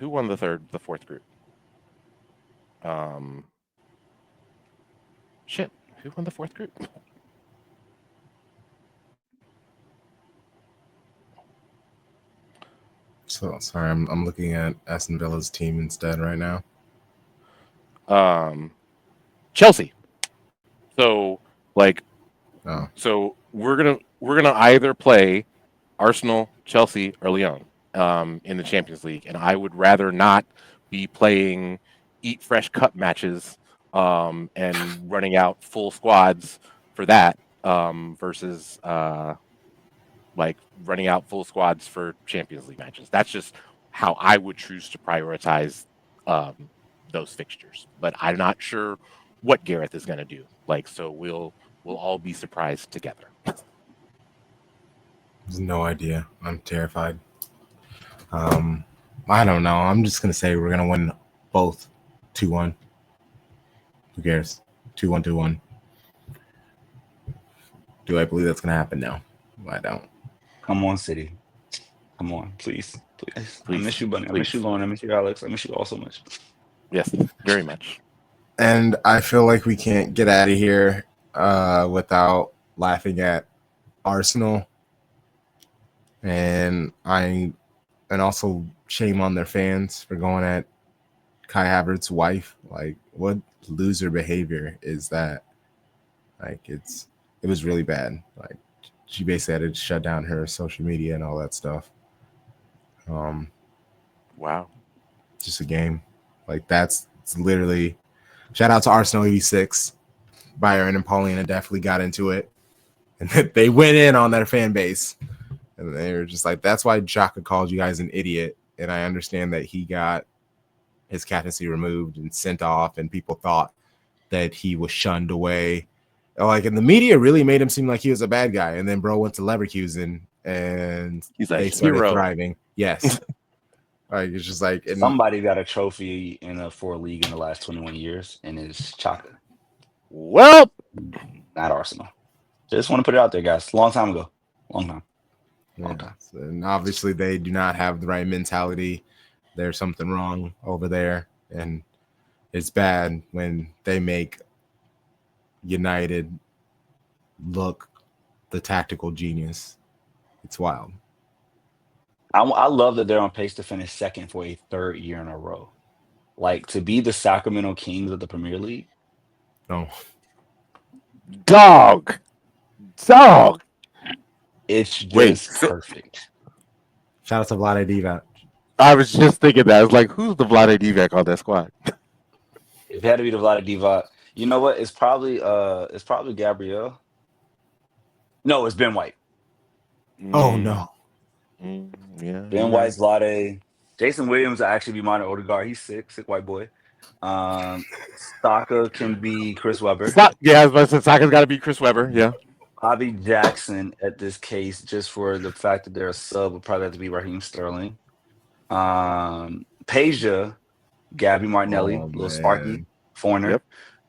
won the fourth group? Shit, who won the fourth group? So sorry, I'm looking at Aston Villa's team instead right now. Chelsea. So like, so we're gonna either play Arsenal, Chelsea, or Lyon in the Champions League, and I would rather not be playing Eat Fresh Cup matches and running out full squads for that versus like running out full squads for Champions League matches. That's just how I would choose to prioritize those fixtures. But I'm not sure what Gareth is going to do. Like, so we'll all be surprised together. There's no idea. I'm terrified. I don't know. I'm just gonna say we're gonna win both 2-1. Who cares? 2-1, 2-1. Do I believe that's gonna happen? No, I don't. Come on, City. Come on, please. I miss you, Bunny. I miss you, Lauren. I miss you, Alex. I miss you all so much. Yes, very much. And I feel like we can't get out of here without laughing at Arsenal. And also shame on their fans for going at Kai Havertz's wife. Like, what loser behavior is that? Like, it was really bad. Like, she basically had to shut down her social media and all that stuff. Wow. Just a game. Like, it's literally shout out to Arsenal 86. Byron and Paulina definitely got into it. And they went in on their fan base. And they were just like, that's why Xhaka called you guys an idiot. And I understand that he got his captaincy removed and sent off, and people thought that he was shunned away. Like, and the media really made him seem like he was a bad guy. And then bro went to Leverkusen and they started thriving. Yes. Like, it's just like somebody got a trophy in a 4 league in the last 21 years, and it's Xhaka. Well, not Arsenal. Just want to put it out there, guys. Long time ago. Long time. Yeah. And obviously they do not have the right mentality. There's something wrong over there, and it's bad when they make United look the tactical genius. It's wild. I love that they're on pace to finish second for a 3rd year in a row. Like, to be the Sacramento Kings of the Premier League. No. Dog. It's just perfect. Shout out to Vlade Divac. I was just thinking that. I was like, who's the Vlade Divac on that squad? It had to be the Vlade Divac. You know what? It's probably Gabrielle. No, it's Ben White. Oh no. Yeah. Ben White's Vlade. Jason Williams will actually be Martin Odegaard. He's sick white boy. Saka can be Chris Webber. Yeah, I was about to say Saka's got to be Chris Webber. Yeah. Bobby Jackson at this case, just for the fact that they're a sub, would probably have to be Raheem Sterling. Peja, Gabby Martinelli, little Sparky, foreigner.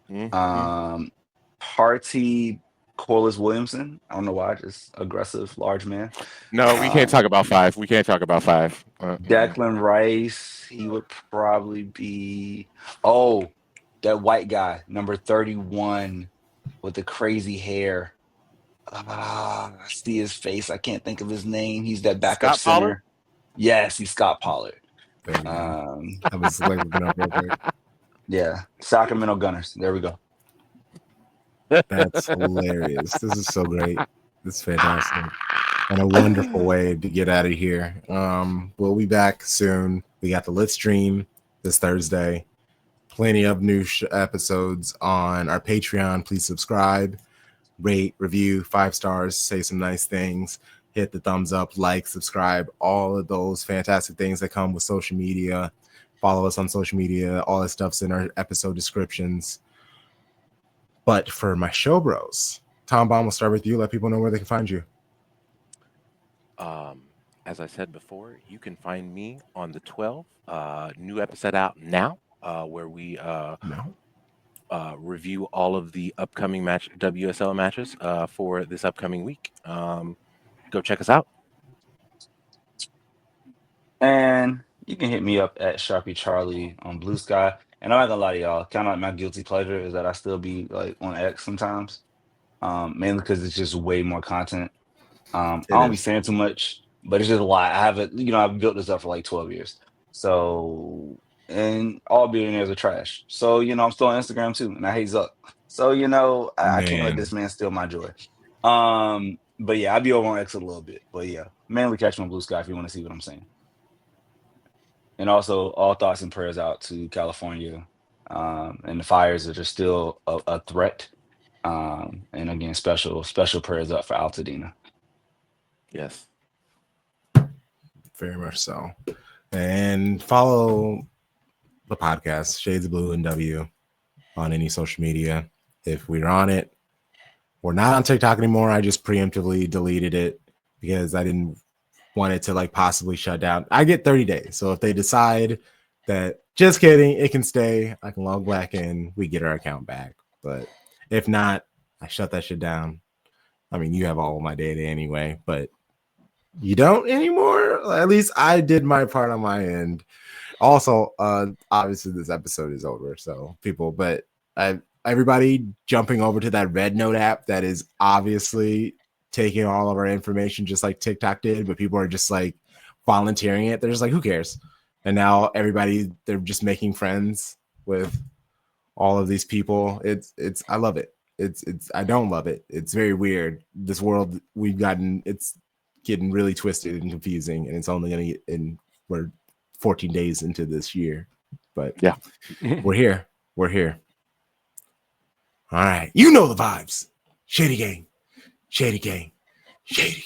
Yep. Party Corliss Williamson. I don't know why, just aggressive, large man. No, we can't talk about 5. We can't talk about 5. Declan Rice, he would probably be that white guy, number 31 with the crazy hair. I see his face. I can't think of his name. He's that backup Scott center. Yes, he's Scott Pollard. There you go. I was like looking up real quick. Yeah, Sacramento Gunners. There we go. That's hilarious. This is so great. This is fantastic. And a wonderful way to get out of here. We'll be back soon. We got the Lit stream this Thursday. Plenty of new episodes on our Patreon. Please subscribe, rate, review, 5 stars, say some nice things, hit the thumbs up, like, subscribe, all of those fantastic things that come with social media. Follow us on social media. All that stuff's in our episode descriptions. But for my show bros, Thom Bomb, will start with you. Let people know where they can find you. As I said before, you can find me on the 12. New episode out now, where we review all of the upcoming WSL matches for this upcoming week. Go check us out. And you can hit me up at Sharpie Charlie on Blue Sky. And I'm not gonna lie to y'all, kind of like my guilty pleasure is that I still be like on X sometimes. Mainly because it's just way more content. I don't be saying too much, but it's just a lot. I've built this up for like 12 years. So, and all billionaires are trash. So, I'm still on Instagram too, and I hate Zuck. So, I can't let this man steal my joy. But yeah, I'll be over on X a little bit. But yeah, mainly catch me on Blue Sky if you want to see what I'm saying. And also, all thoughts and prayers out to California and the fires that are still a threat. And again, special prayers up for Altadena. Yes. Very much so. And follow the podcast, Shades of Blue and W, on any social media. If we're on it, we're not on TikTok anymore. I just preemptively deleted it because I didn't want it to like possibly shut down. I get 30 days. So if they decide that, just kidding, it can stay, I can log back in, we get our account back. But if not, I shut that shit down. I mean, you have all of my data anyway, but you don't anymore. At least I did my part on my end. Also, obviously this episode is over, so everybody jumping over to that Red Note app that is obviously taking all of our information just like TikTok did, but people are just like volunteering it. They're just like, who cares? And now they're just making friends with all of these people. I love it. I don't love it. It's very weird. This world we've gotten, it's getting really twisted and confusing, and it's only going to get in. We're 14 days into this year, but yeah, we're here. We're here. All right. You know the vibes. Shady gang. Shady gang. Shady gang.